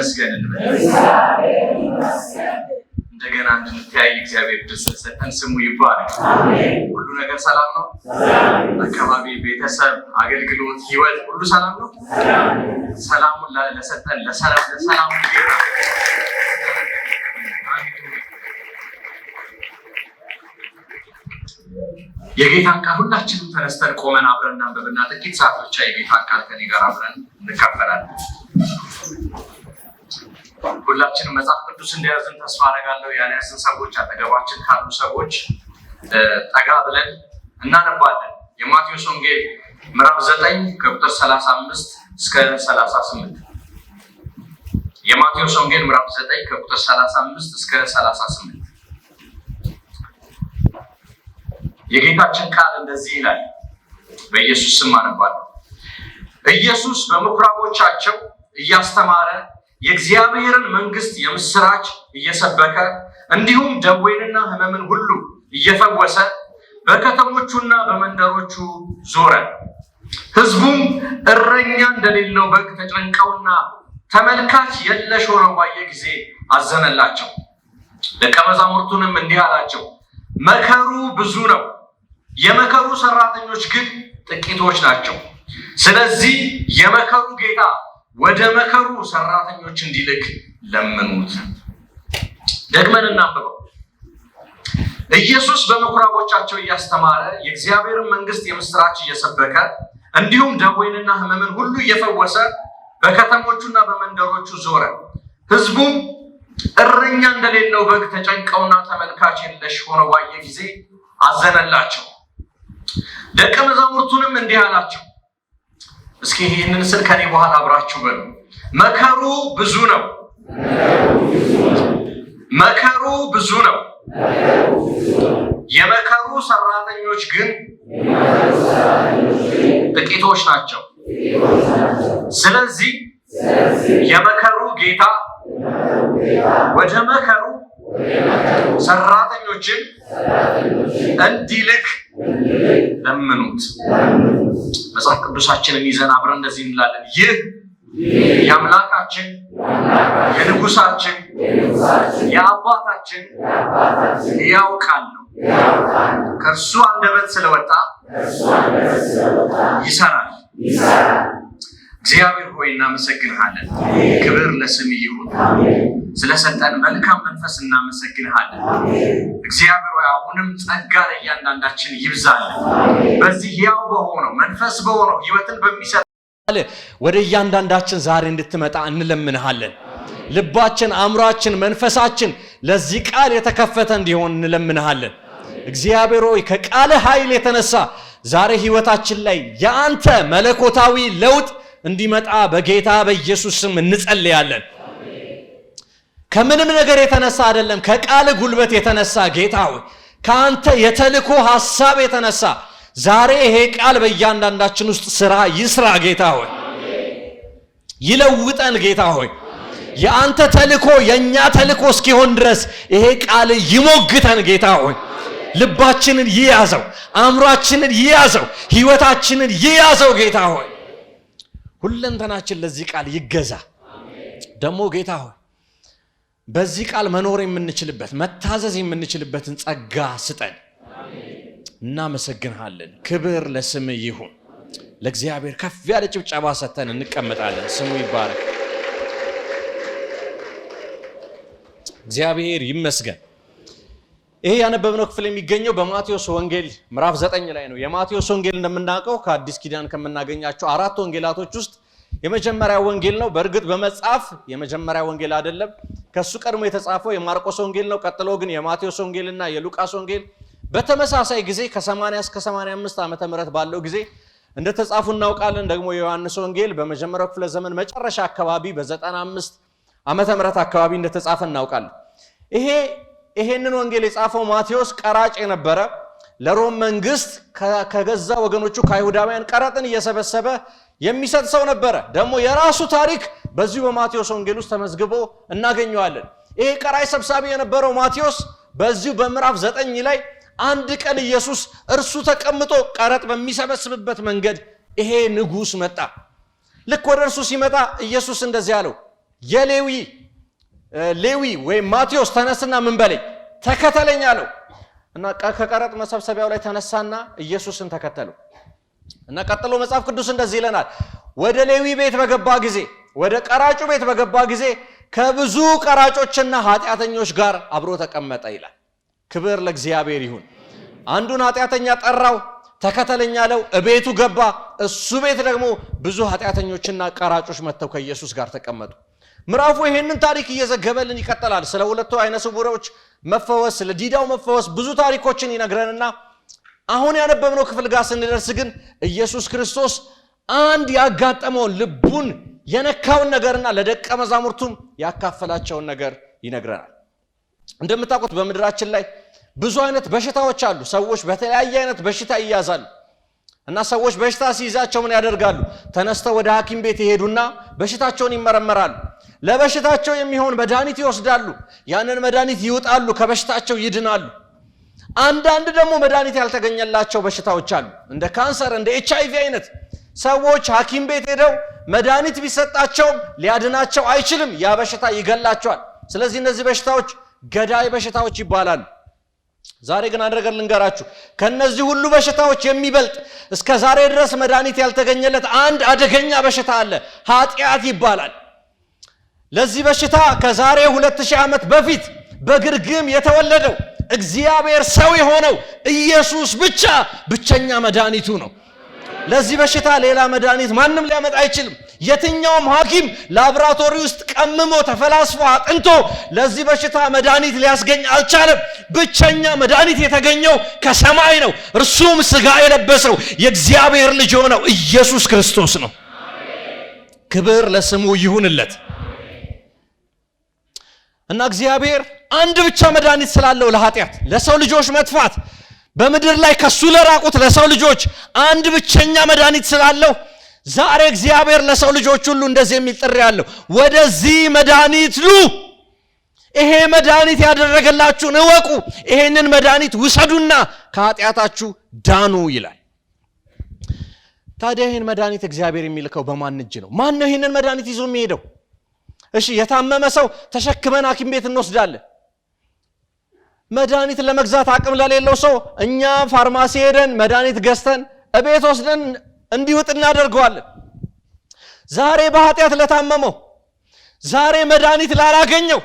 ይመስገን እንደገና እንድንተያይ እግዚአብሔር ድረስ ሰጠን ስሙ ይባረክ አሜን ሁሉ ነገር ሰላም ነው አካባቢ ቤተሰብ አገልግሎት ህይወት ሁሉ ሰላም ነው ሰላሙን ለሰጠን ለሰላሙ ጌታ የጌታን ቃል ሁላችንም ተነስተን ቆመን አብረን እናንብብና ጥቂት ሰዓት ብቻ የጌታን ቃል ከኔ ጋር አብረን እንካፈላለን ሁላችንም መጽሐፍ ቅዱስ እንደያዝን ተስፋ አደርጋለሁ ያለያዝን ሰዎች አጠገባችን ካሉ ሰዎች ጠጋ ብለን እናነባለን የማቴዎስ ወንጌል ምዕራፍ 9 ከቁጥር 35 እስከ 38 የማቴዎስ ወንጌል ምዕራፍ 9 ከቁጥር 35 እስከ 38 የጌታችን ቃል እንደዚህ ይላል በኢየሱስ ስም አነባለሁ ኢየሱስ በምኩራቦቻቸው እያስተማረ የእግዚአብሔርን መንግስት የምስራች እየሰበከ እንዲሁም ደዌንና ሕመምን ሁሉ እየፈወሰ በከተሞቹና በመንደሮቹ ዞረ ሕዝቡም እረኛ እንደሌለው በግ ተጨንቀውና ተመልካች የለሽ ሆነው ባየ ጊዜ አዘነላቸው ደቀ መዛሙርቱንም እንዲህ አላቸው መከሩ ብዙ ነው የመከሩ ሰራተኞች ግን ጥቂቶች ናቸው ስለዚህ የመከሩ ጌታ ወደ መከሩ ሰራተኞች እንዲልክ ለምኑት ደግመን እናንብበው ኢየሱስ በምኩራቦቻቸው እያስተማረ የእግዚአብሔርን መንግስት የምስራች እየሰበከ እንዲሁም ደዌንና ሕመምን ሁሉ እየፈወሰ በከተሞቹና በመንደሮቹ ዞረ ሕዝቡም እረኛ እንደሌለው በግ ተጨንቀውና ተመልካች የለሽ ሆነው ባየ ጊዜ አዘነላቸው ደቀ መዛሙርቱንም እንዲህ አላቸው እስኪ ይሄንን ስል ከኔ በኋላ አብራችሁ በሉ መከሩ ብዙ ነው የመከሩ ሰራተኞች ግን ጥቂቶች ናቸው ስለዚህ የመከሩ ጌታ ወደ መከሩ ሰራተኞችን እንዲልክ ለምኑት መጽሐፍ ቅዱሳችንን ይዘን አብረን እንደዚህ እንላለን ይህ የአምላካችን የንጉሳችን የአባታችን ሕያው ቃል ነው ከእርሱ አንደበት ስለወጣ ይሰራል እግዚአብሔር ሆይ እናመሰግንሃለን ክብር ለስምህ ይሁን ስለሰጠን መልካም መንፈስ እናመሰግንሃለን እግዚአብሔር ሆይ አሁንም ጸጋ ለእያንዳንዳችን ይብዛልን በዚህ ሕያው በሆነው መንፈስ በሆነው ሕይወትን በሚሰጥ ወደ እያንዳንዳችን ዛሬ እንድትመጣ እንለምንሃለን ልባችን አእምሯችን መንፈሳችን ለዚህ ቃል የተከፈተ እንዲሆን እንለምንሃለን እግዚአብሔር ሆይ ከቃል ኃይል የተነሳ ዛሬ ሕይወታችን ላይ ያንተ መለኮታዊ ለውጥ እንዲመጣ በጌታ በኢየሱስ ስም እንጸልያለን ከምንም ነገር የተነሳ አይደለም ከቃል ጉልበት የተነሳ ጌታ ሆይ ካንተ የተልኮ ሐሳብ የተነሳ ዛሬ ይሄ ቃል በእያንዳንዳችን ውስጥ ስራ ይስራ ጌታ ሆይ ይለውጠን ጌታ ሆይ ያንተ ተልኮ የኛ ተልኮ እስኪሆን ድረስ ይሄ ቃል ይሞግተን ጌታ ሆይ ልባችንን ይያዘው አእምሯችንን ይያዘው ሕይወታችንን ይያዘው ጌታ ሆይ ሁለንተናችን ለዚህ ቃል ይገዛ ደሞ ጌታ ሆይ በዚህ ቃል መኖር የምንችልበት መታዘዝ የምንችልበትን ጸጋ ስጠን እናመሰግንሃለን ክብር ለስምህ ይሁን ለእግዚአብሔር ከፍ ያለ ጭብጨባ ሰጥተን እንቀመጣለን ስሙ ይባረክ እግዚአብሔር ይመስገን ይሄ ያነበብነው ክፍል የሚገኘው በማቴዎስ ወንጌል ምዕራፍ 9 ላይ ነው የማቴዎስ ወንጌል እንደምናውቀው ከአዲስ ኪዳን ከምናገኛቸው 4 ወንጌላቶች ውስጥ የመጀመሪያው ወንጌል ነው በእርግጥ በመጽሐፍ የመጀመሪያው ወንጌል አይደለም ከሱ ቀድሞ የተጻፈው የማርቆስ ወንጌል ነው ቀጥሎ ግን የማቴዎስ ወንጌልና የሉቃስ ወንጌል በተመሳሳይ ጊዜ ከ80 እስከ 85 ዓመተ ምህረት ባለው ጊዜ እንደተጻፉ እናውቃለን ደግሞ የዮሐንስ ወንጌል በመጀመሪያው ክፍለ ዘመን መጨረሻ አካባቢ በ95 ዓመተ ምህረት አካባቢ እንደተጻፈ እናውቃለን ይሄንን ወንጌል የጻፈው ማቴዎስ ቀራጭ የነበረ ለሮም መንግስት ከገዛ ወገኖቹ ከአይሁዳውያን ቀረጥን እየሰበሰበ የሚሰጥ ሰው ነበረ ደግሞ የራሱ ታሪክ በዚሁ በማቴዎስ ወንጌል ውስጥ ተመዝግቦ እናገኘዋለን ይሄ ቀራጭ ሰብሳቢ የነበረው ማቴዎስ በዚሁ በምዕራፍ 9 ላይ አንድ ቀን ኢየሱስ እርሱ ተቀምጦ ቀረጥ በሚሰበስብበት መንገድ ይሄ ንጉስ መጣ ልክ ወደ እርሱ ሲመጣ ኢየሱስ እንደዚህ አለው ሌዊ ወይም ማቴዎስ ተነስና ምን በለኝ ተከተለኝ አለው እና ከቀረጥ መሰብሰቢያው ላይ ተነሳና ኢየሱስን ተከተለው እና ቀጥሎ መጽሐፍ ቅዱስ እንደዚህ ይለናል ወደ ሌዊ ቤት በገባ ጊዜ ወደ ቀራጩ ቤት በገባ ጊዜ ከብዙ ቀራጮችና ኃጢያተኞች ጋር አብሮ ተቀመጠ ይላል ክብር ለእግዚአብሔር ይሁን አንዱን ኃጢያተኛ ጠራው ተከተለኝ አለው እቤቱ ገባ እሱ ቤት ደግሞ ብዙ ኃጢያተኞችና ቀራጮች መጥተው ከኢየሱስ ጋር ተቀመጡ ምዕራፉ ይሄንን ታሪክ እየዘገበልን ይቀጥላል ስለ ሁለቱ አይነ ስውሮች መፈወስ ስለ ዲዳው መፈወስ ብዙ ታሪኮችን ይነግረንና አሁን ያነበብነው ክፍል ጋር ስንደርስ ግን ኢየሱስ ክርስቶስ አንድ ያጋጠመው ልቡን የነካውን ነገርና ለደቀ መዛሙርቱም ያካፈላቸውን ነገር ይነግረናል እንደምታውቁት በመድራችን ላይ ብዙ አይነት በሽታዎች አሉ ሰዎች በተለያየ አይነት በሽታ ይያዛሉ እና ሰዎች በሽታ ሲይዛቸው ምን ያደርጋሉ ተነስተው ወደ ሐኪም ቤት ይሄዱና በሽታቸውን ይመረመራሉ ለበሽታቸው የሚሆን መድኃኒት ይወስዳሉ ያንን መድኃኒት ይውጣሉ ከበሽታቸው ይድናሉ አንዳንድ ደግሞ መድኃኒት ያልተገኘላቸው በሽታዎች አሉ እንደ ካንሰር እንደ HIV አይነት ሰዎች ሐኪም ቤት ሄደው መድኃኒት ቢሰጣቸው ሊያድናቸው አይችልም ያ በሽታ ይገላቸዋል ስለዚህ እነዚህ በሽታዎች ገዳይ በሽታዎች ይባላሉ ዛሬ ግን አንድ ነገር ልንገራችሁ ከነዚህ ሁሉ በሽታዎች የሚበልጥ እስከ ዛሬ ድረስ መድኃኒት ያልተገኘለት አንድ አደገኛ በሽታ አለ ኃጢአት ይባላል ለዚህ በሽታ ከዛሬ 2000 ዓመት በፊት በግርግም የተወለደው እግዚአብሔር ሰው የሆነው ኢየሱስ ብቸኛ መድኃኒቱ ነው ለዚህ በሽታ ሌላ መድኃኒት ማንም ሊያመጣ አይችልም የትኛውም ሐኪም ላብራቶሪ ውስጥ ቀምሞ ተፈላስፎ አጥንቶ ለዚህ በሽታ መድኃኒት ሊያስገኝ አልቻለም ብቸኛ መድኃኒት የተገኘው ከሰማይ ነው እርሱም ሥጋ የለበሰው የእግዚአብሔር ልጅ ሆነው ኢየሱስ ክርስቶስ ነው ክብር ለስሙ ይሁንለት እና እግዚአብሔር አንድ ብቻ መድኃኒት ስላለው ለኃጢአት ለሰው ልጆች መጥፋት በመድር ላይ ከሱ ለራቁት ለሰው ልጆች አንድ ብቸኛ መድኃኒት ስላለው ዛሬ እግዚአብሔር ለሰው ልጆች ሁሉ እንደዚህ የሚል ጥሪ ያለው ወደዚህ መድኃኒት ኑ ይሄ መድኃኒት ያደረገላችሁን እወቁ ይሄንን መድኃኒት ውሰዱና ከኃጢአታችሁ ዳኑ ይላል ታዲያ ይሄን መድኃኒት እግዚአብሔር የሚልከው በማን እጅ ነው ማን ነው ይሄንን መድኃኒት ይዞ የሚሄደው እሺ የታመመ ሰው ተሸክመን ሐኪም ቤት እንወስዳለን መድኃኒት ለመግዛት አቅም ለሌለው ሰው እኛ ፋርማሲ ሄደን መድኃኒት ገዝተን እቤት ወስደን እንዲውጥ እናደርገዋለን ዛሬ በኃጢአት ለታመመው ዛሬ መድኃኒት ላላገኘው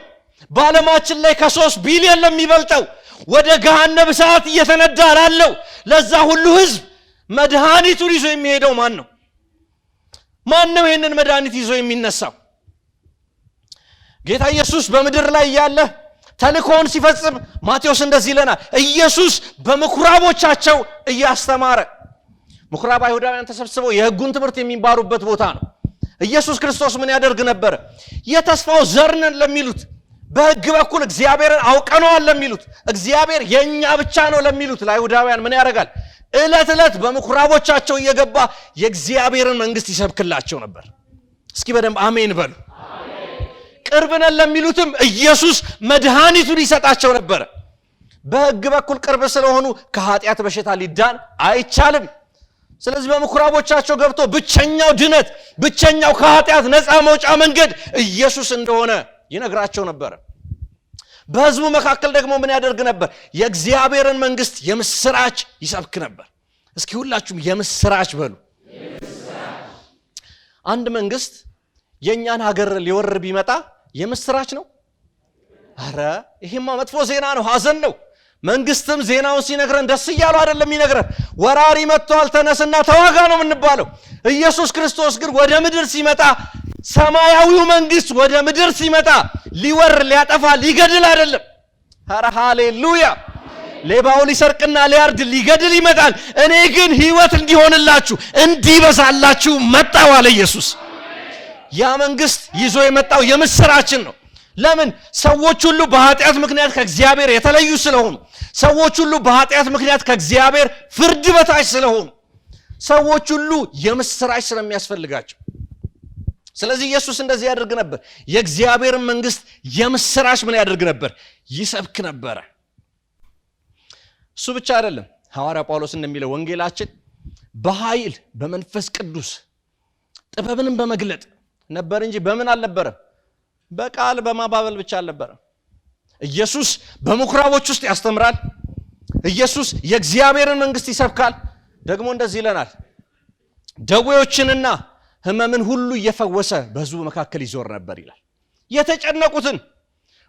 በዓለማችን ላይ ከ3 ቢሊዮን ለሚበልጠው ወደ ገሃነም እሳት እየተነዳ ላለው ለዛ ሁሉ ህዝብ መድኃኒቱን ይዞ የሚሄደው ማን ነው ይሄንን መድኃኒት ይዞ የሚነሳው ጌታ ኢየሱስ በመድር ላይ ያለ ተልኮውን ሲፈጽም ማቴዎስ እንደዚህ ይለናል ኢየሱስ በምኩራቦቻቸው እያስተማረ ምኩራብ አይሁዳውያን ተሰብስበው የሕጉን ትምህርት የሚማሩበት ቦታ ነው ኢየሱስ ክርስቶስ ምን ያደርግ ነበር የተስፋው ዘርነን ለሚሉት በሕግ በኩል እግዚአብሔርን አውቀነዋል ለሚሉት እግዚአብሔር የኛ ብቻ ነው ለሚሉት ለአይሁዳውያን ምን ያደርጋል ዕለት ዕለት በምኩራቦቻቸው እየገባ የእግዚአብሔርን መንግስት ይሰብክላቸው ነበር እስኪ በደንብ አሜን በሉ ቅርብነን ለሚሉትም ኢየሱስ መድኃኒቱን ይሰጣቸው ነበር በሕግ በኩል ቅርብ ስለሆኑ ከኃጢአት በሽታ ሊዳን አይቻልም ስለዚህ በምኩራቦቻቸው ገብቶ ብቸኛው ድነት ብቸኛው ከኃጢአት ነፃ መውጫ መንገድ ኢየሱስ እንደሆነ ይነግራቸው ነበር በሕዝቡ መካከል ደግሞ ምን ያደርግ ነበር የእግዚአብሔርን መንግስት የምስራች ይሰብክ ነበር እስኪ ሁላችሁም የምስራች በሉ አንድ መንግስት የኛን ሀገር ሊወር ቢመጣ የምስራች ነው አረ ይሄማ መጥፎ ዜና ነው ሐዘን ነው መንግስትም ዜናውን ሲነግረን ደስ ይያለው አይደለም ይነግረን ወራሪ መጥቷል ተነስና ተዋጋ ነው የምንባለው ኢየሱስ ክርስቶስ ግን ወደ ምድር ሲመጣ ሰማያዊው መንግስት ወደ ምድር ሲመጣ ሊወር ሊያጠፋ ሊገድል አይደለም አረ ሃሌሉያ ሌባው ሊሰርቅና ሊያርድ ሊገድል ይመጣል እኔ ግን ህይወት እንዲሆንላችሁ እንዲበዛላችሁ መጣው አለ ኢየሱስ ያ መንግስት ይዞ የመጣው የምስራችን ነው ለምን ሰዎች ሁሉ በኃጢአት ምክንያት ከእግዚአብሔር የተለዩ ስለሆኑ ሰዎች ሁሉ በኃጢአት ምክንያት ከእግዚአብሔር ፍርድ በታች ስለሆኑ ሰዎች ሁሉ የምስራች ስለሚያስፈልጋቸው ስለዚህ ኢየሱስ እንደዚህ ያደርግ ነበር የእግዚአብሔርን መንግስት የምስራች ምን ያደርግ ነበር ይሰብክ ነበር እሱ ብቻ አይደለም ሐዋርያ ጳውሎስ እንደሚለው ወንጌላችን በኃይል በመንፈስ ቅዱስ ጥበብንም በመግለጥ ነበር እንጂ በምን አልነበረም በቃል በማባበል ብቻ አልነበረም። ኢየሱስ በምኩራቦች ውስጥ ያስተምራል። ኢየሱስ የእግዚአብሔርን መንግስት ይሰብካል። ደግሞ እንደዚህ ይለናል፣ ደዌዎችንና ህመምን ሁሉ እየፈወሰ በህዝቡ መካከል ይዞር ነበር ይላል። የተጨነቁትን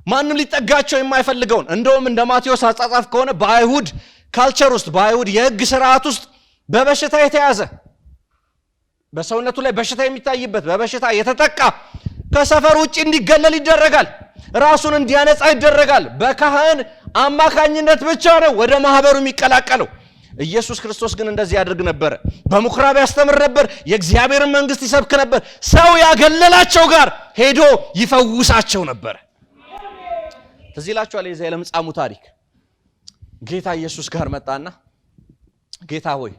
ማንም ሊጠጋቸው የማይፈልገውን እንደውም እንደ ማቴዎስ አጻጻፍ ከሆነ በአይሁድ ካልቸር ውስጥ በአይሁድ የህግ ስርዓት ውስጥ በበሽታ የተያዘ በሰውነቱ ላይ በሽታ የሚታይበት በበሽታ የተጠቃ ከሰፈር ውጪ እንዲገለል ይደረጋል። ራሱን እንዲያነጻ ይደረጋል። በካህን አማካኝነት ብቻ ነው ወደ ማህበሩ የሚቀላቀለው። ኢየሱስ ክርስቶስ ግን እንደዚህ ያደርግ ነበር። በምኩራብ ያስተምር ነበር። የእግዚአብሔርን መንግስት ይሰብክ ነበር። ሰው ያገለላቸው ጋር ሄዶ ይፈውሳቸው ነበር። ትዝ ይላችኋል የዚያ የለምጻሙ ታሪክ። ጌታ ኢየሱስ ጋር መጣና ጌታ ሆይ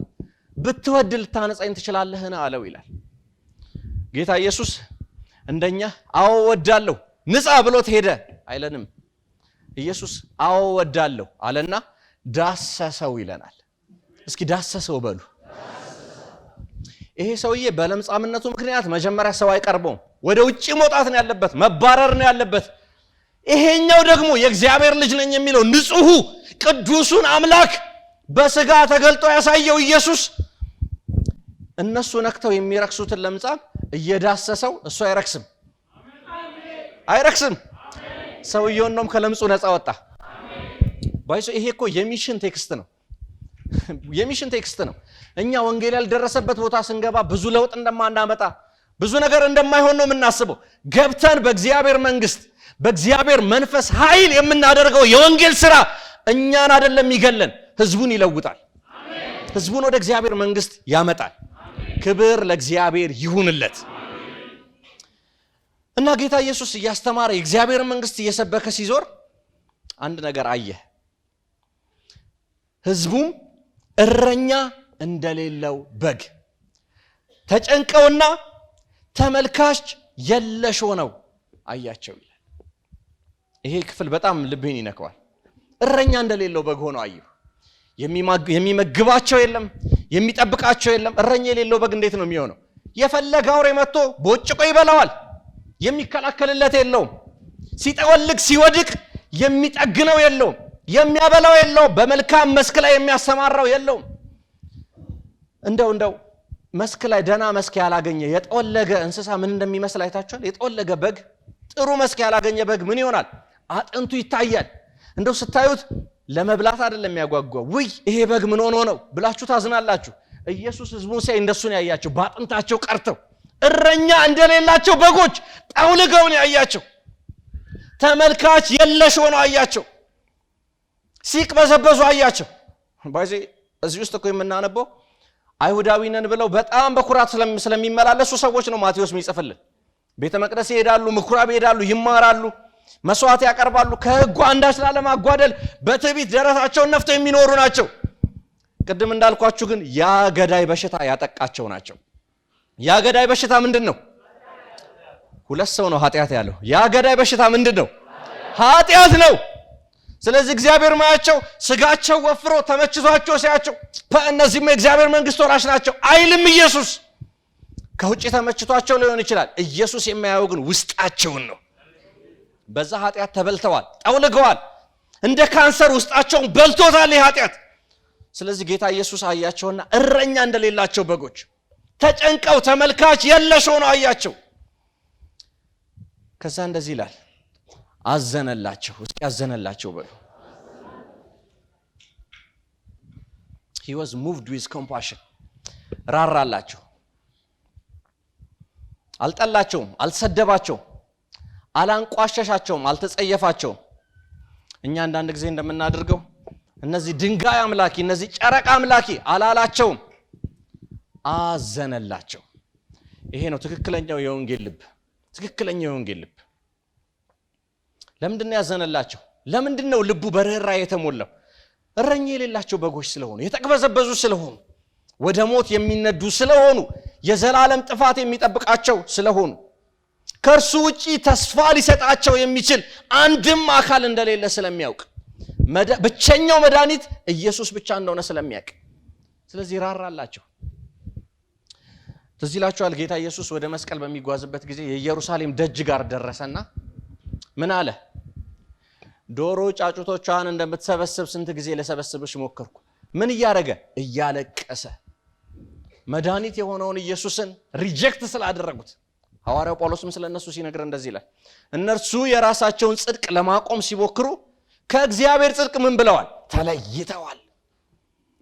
ብትወድ ልታነጻኝ ትችላለህን አለው ይላል። ጌታ ኢየሱስ እንደኛ አዎ ወዳለሁ ንጻ ብሎት ሄደ አይለንም። ኢየሱስ አዎ ወዳለሁ አለና ዳሰሰው ይለናል። እስኪ ዳሰሰው በሉ። ይሄ ሰውዬ በለምጻምነቱ ምክንያት መጀመሪያ ሰው አይቀርበውም። ወደ ውጪ መውጣት ነው ያለበት፣ መባረር ነው ያለበት። ይሄኛው ደግሞ የእግዚአብሔር ልጅ ነኝ የሚለው ንጹሑ ቅዱሱን አምላክ በስጋ ተገልጦ ያሳየው ኢየሱስ እነሱ ነክተው የሚረክሱትን ለምጻም እየዳሰሰው እሱ አይረክስም። ሰውየውን ነው ከለምጹ ነፃ ወጣ። ባይሶ ይሄ እኮ የሚሽን ቴክስት ነው። እኛ ወንጌል ያልደረሰበት ቦታ ስንገባ ብዙ ለውጥ እንደማናመጣ ብዙ ነገር እንደማይሆን ነው የምናስበው። ገብተን በእግዚአብሔር መንግስት በእግዚአብሔር መንፈስ ኃይል የምናደርገው የወንጌል ሥራ እኛን አይደለም ይገለን፣ ህዝቡን ይለውጣል። ህዝቡን ወደ እግዚአብሔር መንግስት ያመጣል። ክብር ለእግዚአብሔር ይሁንለት። እና ጌታ ኢየሱስ እያስተማረ የእግዚአብሔር መንግስት እየሰበከ ሲዞር አንድ ነገር አየ። ህዝቡም እረኛ እንደሌለው በግ ተጨንቀውና ተመልካች የለሽ ሆነው አያቸው ይላል። ይሄ ክፍል በጣም ልቤን ይነካዋል። እረኛ እንደሌለው በግ ሆነው አዩ። የሚመግባቸው የለም፣ የሚጠብቃቸው የለም። እረኛ የሌለው በግ እንዴት ነው የሚሆነው? የፈለገ አውሬ መጥቶ ቦጭቆ ይበላዋል። የሚከላከልለት የለውም። ሲጠወልግ ሲወድቅ የሚጠግነው የለውም፣ የሚያበላው የለውም። በመልካም መስክ ላይ የሚያሰማራው የለውም። እንደው መስክ ላይ ደና መስክ ያላገኘ የጠወለገ እንስሳ ምን እንደሚመስል አይታችኋል? የጠወለገ በግ፣ ጥሩ መስክ ያላገኘ በግ ምን ይሆናል? አጥንቱ ይታያል። እንደው ስታዩት ለመብላት አይደለም የሚያጓጓው። ውይ ይሄ በግ ምን ሆኖ ነው ብላችሁ ታዝናላችሁ። ኢየሱስ ህዝቡን ሲያይ እንደሱ ነው ያያቸው። በአጥንታቸው ቀርተው እረኛ እንደሌላቸው በጎች ጠውልገው ነው ያያቸው። ተመልካች የለሽ ሆነው አያቸው። ሲቅበዘበዙ አያቸው። ባይዜ እዚህ ውስጥ እኮ የምናነበው አይሁዳዊ ነን ብለው በጣም በኩራት ስለሚመላለሱ ሰዎች ነው ማቴዎስ የሚጽፍልን። ቤተ መቅደስ ይሄዳሉ፣ ምኩራብ ይሄዳሉ፣ ይማራሉ፣ መስዋዕት ያቀርባሉ። ከህጉ አንዳች ላለማጓደል በትዕቢት ደረታቸውን ነፍተው የሚኖሩ ናቸው። ቅድም እንዳልኳችሁ ግን ያ ገዳይ በሽታ ያጠቃቸው ናቸው። ያ ገዳይ በሽታ ምንድን ነው? ሁለት ሰው ነው ኃጢአት ያለው። ያ ገዳይ በሽታ ምንድን ነው? ኃጢአት ነው። ስለዚህ እግዚአብሔር ማያቸው ስጋቸው ወፍሮ ተመችቷቸው ሲያቸው እነዚህም የእግዚአብሔር መንግስት ወራሽ ናቸው አይልም ኢየሱስ። ከውጭ ተመችቷቸው ሊሆን ይችላል። ኢየሱስ የሚያየው ግን ውስጣቸውን ነው። በዛ ኃጢአት ተበልተዋል፣ ጠውልገዋል። እንደ ካንሰር ውስጣቸውን በልቶታል ኃጢአት። ስለዚህ ጌታ ኢየሱስ አያቸውና እረኛ እንደሌላቸው በጎች ተጨንቀው ተመልካች የለሽ ሆነው አያቸው። ከዛ እንደዚህ ይላል፣ አዘነላቸው። እስኪ አዘነላቸው በሉ። he was moved with compassion። ራራላቸው። አልጠላቸውም፣ አልሰደባቸውም፣ አላንቋሸሻቸውም፣ አልተጸየፋቸውም። እኛ አንዳንድ ጊዜ እንደምናደርገው እነዚህ ድንጋይ አምላኪ እነዚህ ጨረቃ አምላኪ አላላቸውም፣ አዘነላቸው። ይሄ ነው ትክክለኛው የወንጌል ልብ። ትክክለኛው የወንጌል ልብ ለምንድን ነው ያዘነላቸው? ለምንድን ነው ልቡ በርህራሄ የተሞላው? እረኛ የሌላቸው በጎች ስለሆኑ፣ የተቅበዘበዙ ስለሆኑ፣ ወደ ሞት የሚነዱ ስለሆኑ፣ የዘላለም ጥፋት የሚጠብቃቸው ስለሆኑ፣ ከእርሱ ውጪ ተስፋ ሊሰጣቸው የሚችል አንድም አካል እንደሌለ ስለሚያውቅ፣ ብቸኛው መድኃኒት ኢየሱስ ብቻ እንደሆነ ስለሚያውቅ፣ ስለዚህ ራራላቸው። ትዝ ይላችኋል ጌታ ኢየሱስ ወደ መስቀል በሚጓዝበት ጊዜ የኢየሩሳሌም ደጅ ጋር ደረሰና ምን አለ? ዶሮ ጫጩቶቿን እንደምትሰበስብ ስንት ጊዜ ለሰበስብሽ ሞከርኩ። ምን እያደረገ? እያለቀሰ መድኃኒት የሆነውን ኢየሱስን ሪጀክት ስላደረጉት። ሐዋርያው ጳውሎስም ስለነሱ ሲነግር እንደዚህ ይላል፣ እነርሱ የራሳቸውን ጽድቅ ለማቆም ሲሞክሩ ከእግዚአብሔር ጽድቅ ምን ብለዋል? ተለይተዋል።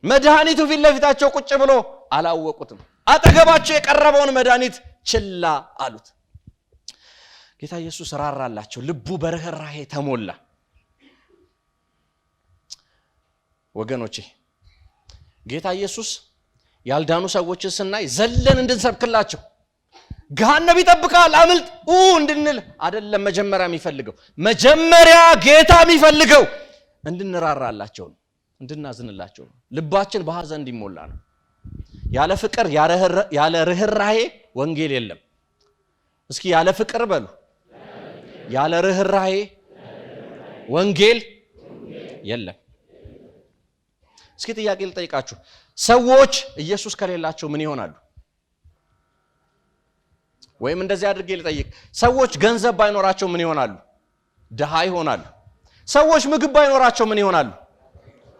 መድኃኒቱ ፊት ለፊታቸው ቁጭ ብሎ አላወቁትም። አጠገባቸው የቀረበውን መድኃኒት ችላ አሉት። ጌታ ኢየሱስ ራራላቸው፣ ልቡ በርህራሄ ተሞላ። ወገኖቼ ጌታ ኢየሱስ ያልዳኑ ሰዎችን ስናይ ዘለን እንድንሰብክላቸው ገሃነም ይጠብቃል አምልጥ እንድንል አይደለም። መጀመሪያ ጌታ የሚፈልገው እንድንራራላቸው ነው፣ እንድናዝንላቸው ነው። ልባችን በሐዘን እንዲሞላ ነው። ያለ ፍቅር ያለ ርህራሄ ወንጌል የለም። እስኪ ያለ ፍቅር በሉ፣ ያለ ርህራሄ ወንጌል የለም። እስኪ ጥያቄ ልጠይቃችሁ፣ ሰዎች ኢየሱስ ከሌላቸው ምን ይሆናሉ? ወይም እንደዚህ አድርጌ ልጠይቅ፣ ሰዎች ገንዘብ ባይኖራቸው ምን ይሆናሉ? ድሃ ይሆናሉ። ሰዎች ምግብ ባይኖራቸው ምን ይሆናሉ?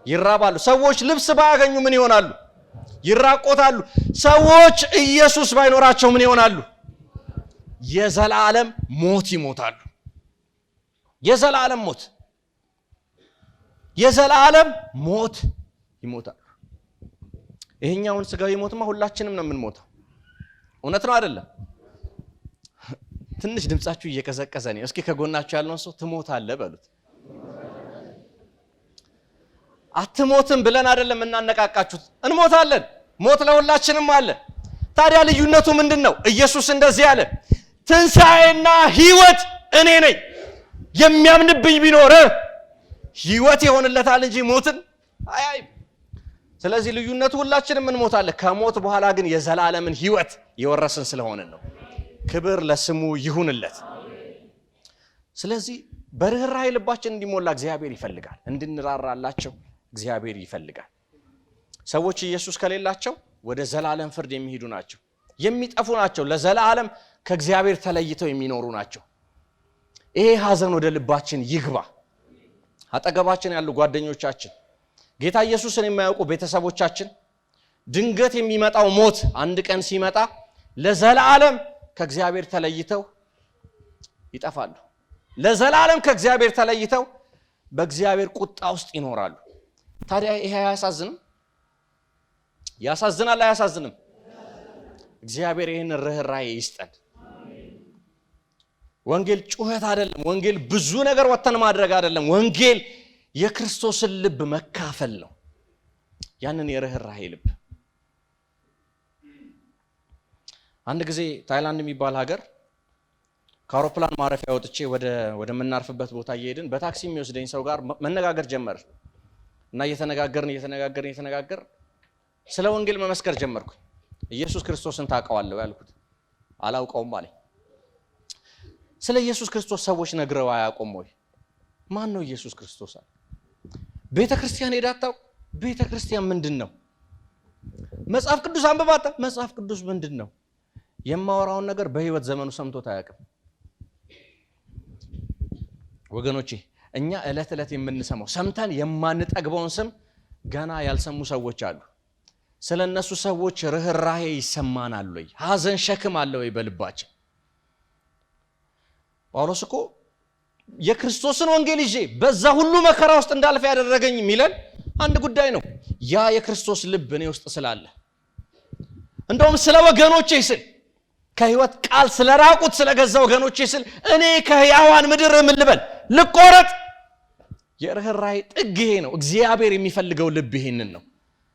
ይራባሉ። ሰዎች ልብስ ባያገኙ ምን ይሆናሉ? ይራቆታሉ። ሰዎች ኢየሱስ ባይኖራቸው ምን ይሆናሉ? የዘላለም ሞት ይሞታሉ። የዘላለም ሞት ይሞታሉ። ይሄኛውን ስጋዊ ሞትማ ሁላችንም ነው የምንሞተው። እውነት ነው አይደለም? ትንሽ ድምጻችሁ እየቀዘቀዘ ነው። እስኪ ከጎናችሁ ያለውን ሰው ትሞታለህ በሉት። አትሞትም ብለን አይደለም እናነቃቃችሁት፣ እንሞታለን። ሞት ለሁላችንም አለ። ታዲያ ልዩነቱ ምንድነው? ኢየሱስ እንደዚህ አለ፣ ትንሣኤና ሕይወት እኔ ነኝ፣ የሚያምንብኝ ቢኖር ሕይወት ይሆንለታል እንጂ ሞትን አያይም። ስለዚህ ልዩነቱ ሁላችንም እንሞታለን። ከሞት በኋላ ግን የዘላለምን ሕይወት የወረስን ስለሆነን ነው። ክብር ለስሙ ይሁንለት። ስለዚህ በርህራሄ ልባችን እንዲሞላ እግዚአብሔር ይፈልጋል። እንድንራራላቸው እግዚአብሔር ይፈልጋል። ሰዎች ኢየሱስ ከሌላቸው ወደ ዘላለም ፍርድ የሚሄዱ ናቸው፣ የሚጠፉ ናቸው፣ ለዘላለም ከእግዚአብሔር ተለይተው የሚኖሩ ናቸው። ይሄ ሐዘን ወደ ልባችን ይግባ። አጠገባችን ያሉ ጓደኞቻችን፣ ጌታ ኢየሱስን የማያውቁ ቤተሰቦቻችን፣ ድንገት የሚመጣው ሞት አንድ ቀን ሲመጣ ለዘላለም ከእግዚአብሔር ተለይተው ይጠፋሉ። ለዘላለም ከእግዚአብሔር ተለይተው በእግዚአብሔር ቁጣ ውስጥ ይኖራሉ። ታዲያ ይሄ አያሳዝንም? ያሳዝናል አያሳዝንም? እግዚአብሔር ይህን ርህራሄ ይስጠን። ወንጌል ጩኸት አይደለም። ወንጌል ብዙ ነገር ወተን ማድረግ አይደለም። ወንጌል የክርስቶስን ልብ መካፈል ነው። ያንን የርህራሄ ልብ። አንድ ጊዜ ታይላንድ የሚባል ሀገር ከአውሮፕላን ማረፊያ ወጥቼ ወደ ምናርፍበት ቦታ እየሄድን በታክሲ የሚወስደኝ ሰው ጋር መነጋገር ጀመር እና እየተነጋገርን ስለ ወንጌል መመስከር ጀመርኩ። ኢየሱስ ክርስቶስን ታውቀዋለህ ያልኩት፣ አላውቀውም አለኝ። ስለ ኢየሱስ ክርስቶስ ሰዎች ነግረው አያውቁም ወይ? ማን ነው ኢየሱስ ክርስቶስ? ቤተ ክርስቲያን ሄዳታው? ቤተ ክርስቲያን ምንድን ነው? መጽሐፍ ቅዱስ አንብባታ? መጽሐፍ ቅዱስ ምንድን ነው? የማወራውን ነገር በህይወት ዘመኑ ሰምቶት አያውቅም። ወገኖቼ እኛ ዕለት ዕለት የምንሰማው ሰምተን የማንጠግበውን ስም ገና ያልሰሙ ሰዎች አሉ። ስለነሱ ሰዎች ርህራሄ ይሰማናል ወይ? ሐዘን ሸክም አለ ወይ በልባችን? ጳውሎስ እኮ የክርስቶስን ወንጌል ይዤ በዛ ሁሉ መከራ ውስጥ እንዳልፍ ያደረገኝ የሚለን አንድ ጉዳይ ነው። ያ የክርስቶስ ልብ እኔ ውስጥ ስላለ፣ እንደውም ስለ ወገኖቼ ስል ከህይወት ቃል ስለራቁት ስለገዛ ወገኖቼ ስል እኔ ከሕያዋን ምድር ምን ልበል ልቆረጥ? የርህራሄ ጥግ ይሄ ነው። እግዚአብሔር የሚፈልገው ልብ ይሄንን ነው።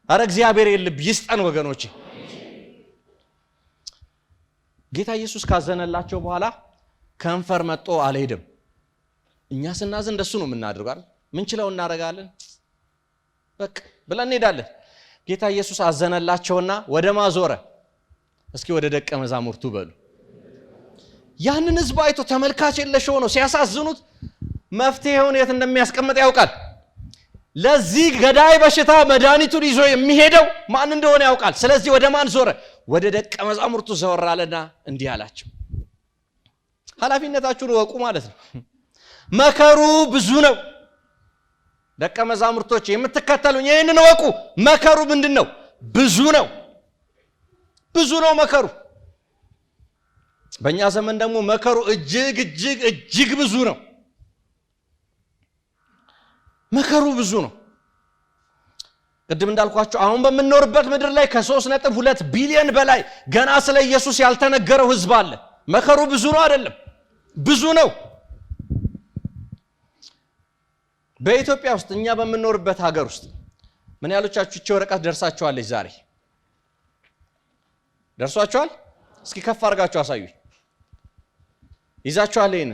አረ እግዚአብሔር ልብ ይስጠን ወገኖቼ። ጌታ ኢየሱስ ካዘነላቸው በኋላ ከንፈር መጥቶ አልሄድም። እኛ ስናዝን እንደሱ ነው የምናደርገው አይደል? ምን ችለው እናደርጋለን? በቃ ብለን እንሄዳለን። ጌታ ኢየሱስ አዘነላቸውና ወደ ማዞረ? እስኪ ወደ ደቀ መዛሙርቱ በሉ። ያንን ህዝብ አይቶ ተመልካች የለሽ ሆኖ ሲያሳዝኑት መፍትሄውን የት እንደሚያስቀምጥ ያውቃል። ለዚህ ገዳይ በሽታ መድኃኒቱን ይዞ የሚሄደው ማን እንደሆነ ያውቃል። ስለዚህ ወደ ማን ዞረ? ወደ ደቀ መዛሙርቱ ዘወር አለና እንዲህ አላቸው፣ ኃላፊነታችሁን ወቁ ማለት ነው። መከሩ ብዙ ነው። ደቀ መዛሙርቶች የምትከተሉኝ ይህንን ወቁ። መከሩ ምንድነው? ብዙ ነው። ብዙ ነው መከሩ። በእኛ ዘመን ደግሞ መከሩ እጅግ ብዙ ነው። መከሩ ብዙ ነው። ቅድም እንዳልኳችሁ አሁን በምንኖርበት ምድር ላይ ከ3.2 ቢሊዮን በላይ ገና ስለ ኢየሱስ ያልተነገረው ህዝብ አለ። መከሩ ብዙ ነው አይደለም? ብዙ ነው። በኢትዮጵያ ውስጥ እኛ በምንኖርበት ሀገር ውስጥ ምን ያሎቻችሁ እቺ ወረቀት ደርሳችኋለች? ዛሬ ደርሷችኋል? እስኪ ከፍ አድርጋችሁ አሳዩኝ። ይዛችኋል? ይሄን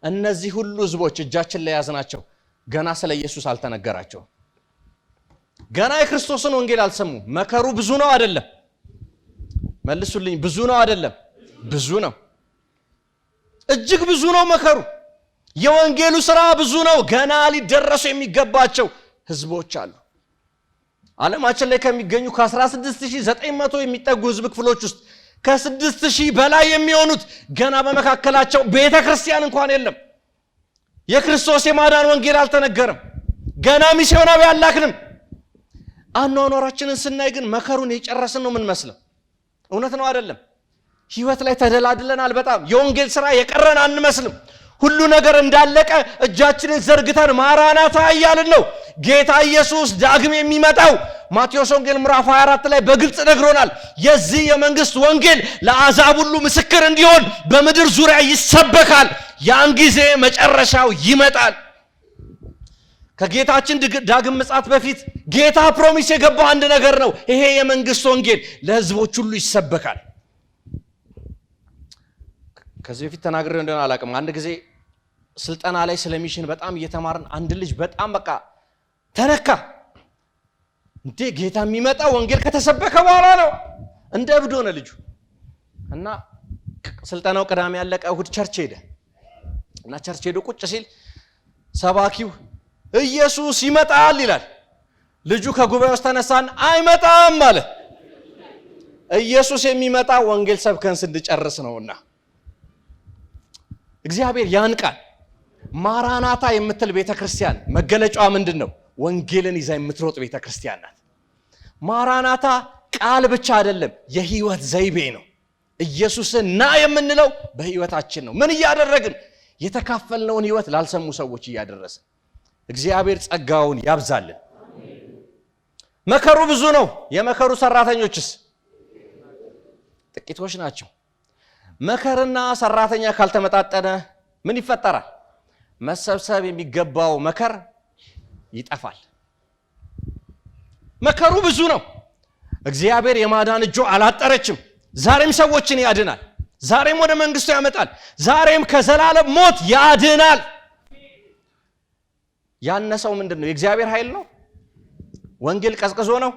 እነዚህ ሁሉ ህዝቦች እጃችን ላይ ያዝናቸው ገና ስለ ኢየሱስ አልተነገራቸውም። ገና የክርስቶስን ወንጌል አልሰሙ። መከሩ ብዙ ነው አይደለም? መልሱልኝ። ብዙ ነው አይደለም? ብዙ ነው። እጅግ ብዙ ነው መከሩ። የወንጌሉ ሥራ ብዙ ነው። ገና ሊደረሱ የሚገባቸው ህዝቦች አሉ። ዓለማችን ላይ ከሚገኙ ከ16900 የሚጠጉ ህዝብ ክፍሎች ውስጥ ከ6000 በላይ የሚሆኑት ገና በመካከላቸው ቤተክርስቲያን እንኳን የለም። የክርስቶስ የማዳን ወንጌል አልተነገረም። ገና ሚስዮናዊ አላክንም። አኗኗራችንን ስናይ ግን መከሩን የጨረስን ነው የምንመስለው። እውነት ነው አይደለም? ህይወት ላይ ተደላድለናል በጣም። የወንጌል ሥራ የቀረን አንመስልም። ሁሉ ነገር እንዳለቀ እጃችንን ዘርግተን ማራናታ እያልን ነው። ጌታ ኢየሱስ ዳግም የሚመጣው ማቴዎስ ወንጌል ምዕራፍ 24 ላይ በግልጽ ነግሮናል። የዚህ የመንግስት ወንጌል ለአሕዛብ ሁሉ ምስክር እንዲሆን በምድር ዙሪያ ይሰበካል። ያን ጊዜ መጨረሻው ይመጣል። ከጌታችን ዳግም ምጽአት በፊት ጌታ ፕሮሚስ የገባው አንድ ነገር ነው። ይሄ የመንግስት ወንጌል ለህዝቦች ሁሉ ይሰበካል። ከዚህ በፊት ተናግሬው እንደሆነ አላውቅም። አንድ ጊዜ ስልጠና ላይ ስለ ሚሽን በጣም እየተማርን አንድ ልጅ በጣም በቃ ተነካ። እንዴ ጌታ የሚመጣ ወንጌል ከተሰበከ በኋላ ነው እንደ እብድ ሆነ ልጁ። እና ስልጠናው ቅዳሜ ያለቀ እሁድ ቸርች ሄደ እና ቸርች ሄዶ ቁጭ ሲል ሰባኪው ኢየሱስ ይመጣል ይላል። ልጁ ከጉባኤው ውስጥ ተነሳን አይመጣም አለ። ኢየሱስ የሚመጣ ወንጌል ሰብከን ስንጨርስ ነውና እግዚአብሔር ያንቃል። ማራናታ የምትል ቤተክርስቲያን መገለጫዋ ምንድነው? ወንጌልን ይዛ የምትሮጥ ቤተክርስቲያን ናት። ማራናታ ቃል ብቻ አይደለም፣ የህይወት ዘይቤ ነው። ኢየሱስን ና የምንለው በህይወታችን ነው። ምን እያደረግን? የተካፈልነውን ህይወት ላልሰሙ ሰዎች እያደረስን። እግዚአብሔር ጸጋውን ያብዛልን። መከሩ ብዙ ነው። የመከሩ ሰራተኞችስ ጥቂቶች ናቸው። መከርና ሰራተኛ ካልተመጣጠነ ምን ይፈጠራል? መሰብሰብ የሚገባው መከር ይጠፋል። መከሩ ብዙ ነው። እግዚአብሔር የማዳን እጁ አላጠረችም። ዛሬም ሰዎችን ያድናል። ዛሬም ወደ መንግስቱ ያመጣል። ዛሬም ከዘላለም ሞት ያድናል። ያነሰው ምንድነው? የእግዚአብሔር ኃይል ነው? ወንጌል ቀዝቅዞ ነው?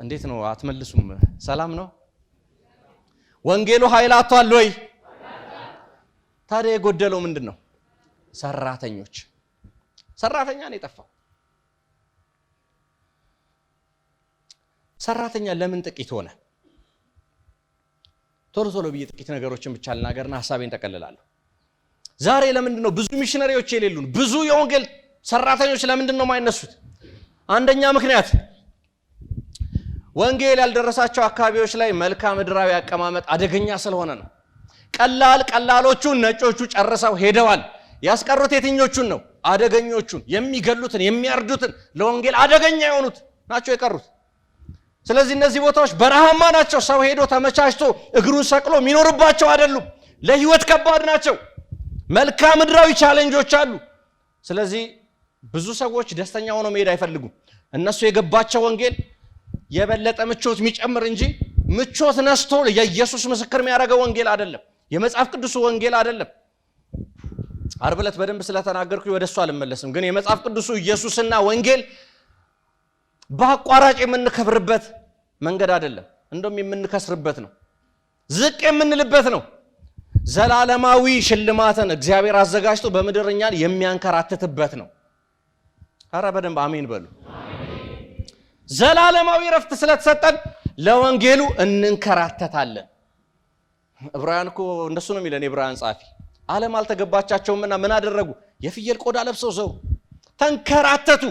እንዴት ነው? አትመልሱም። ሰላም ነው? ወንጌሉ ኃይል አጥቷል ወይ? ታዲያ የጎደለው ምንድነው? ሰራተኞች። ሰራተኛ ነው የጠፋው። ሰራተኛ ለምን ጥቂት ሆነ? ቶሎ ብዬ ጥቂት ነገሮችን ብቻ ልናገርና ሐሳቤን ጠቀልላለሁ። ዛሬ ለምንድነው ብዙ ሚሽነሪዎች የሌሉን? ብዙ የወንጌል ሰራተኞች ለምንድነው የማይነሱት? አንደኛ ምክንያት ወንጌል ያልደረሳቸው አካባቢዎች ላይ መልክዓ ምድራዊ አቀማመጥ አደገኛ ስለሆነ ነው። ቀላሎቹን ነጮቹ ጨርሰው ሄደዋል። ያስቀሩት የትኞቹን ነው? አደገኞቹን፣ የሚገሉትን፣ የሚያርዱትን፣ ለወንጌል አደገኛ የሆኑት ናቸው የቀሩት። ስለዚህ እነዚህ ቦታዎች በረሃማ ናቸው። ሰው ሄዶ ተመቻችቶ እግሩን ሰቅሎ የሚኖርባቸው አይደሉም። ለህይወት ከባድ ናቸው። መልክዓ ምድራዊ ቻሌንጆች አሉ። ስለዚህ ብዙ ሰዎች ደስተኛ ሆነው መሄድ አይፈልጉም። እነሱ የገባቸው ወንጌል የበለጠ ምቾት የሚጨምር እንጂ ምቾት ነስቶ የኢየሱስ ምስክር የሚያደርገው ወንጌል አይደለም። የመጽሐፍ ቅዱስ ወንጌል አይደለም። ዓርብ ዕለት በደንብ ስለተናገርኩ ወደሱ አልመለስም። ግን የመጽሐፍ ቅዱሱ ኢየሱስና ወንጌል በአቋራጭ የምንከብርበት መንገድ አይደለም። እንደውም የምንከስርበት ነው። ዝቅ የምንልበት ነው። ዘላለማዊ ሽልማትን እግዚአብሔር አዘጋጅቶ በምድርኛን የሚያንከራትትበት ነው። ኧረ በደንብ አሜን በሉ። ዘላለማዊ ረፍት ስለተሰጠን ለወንጌሉ እንንከራተታለን። ዕብራውያን እኮ እንደሱ ነው የሚለን የዕብራውያን ጻፊ። ዓለም አልተገባቻቸውምና ምን አደረጉ? የፍየል ቆዳ ለብሰው ዘው ተንከራተቱ።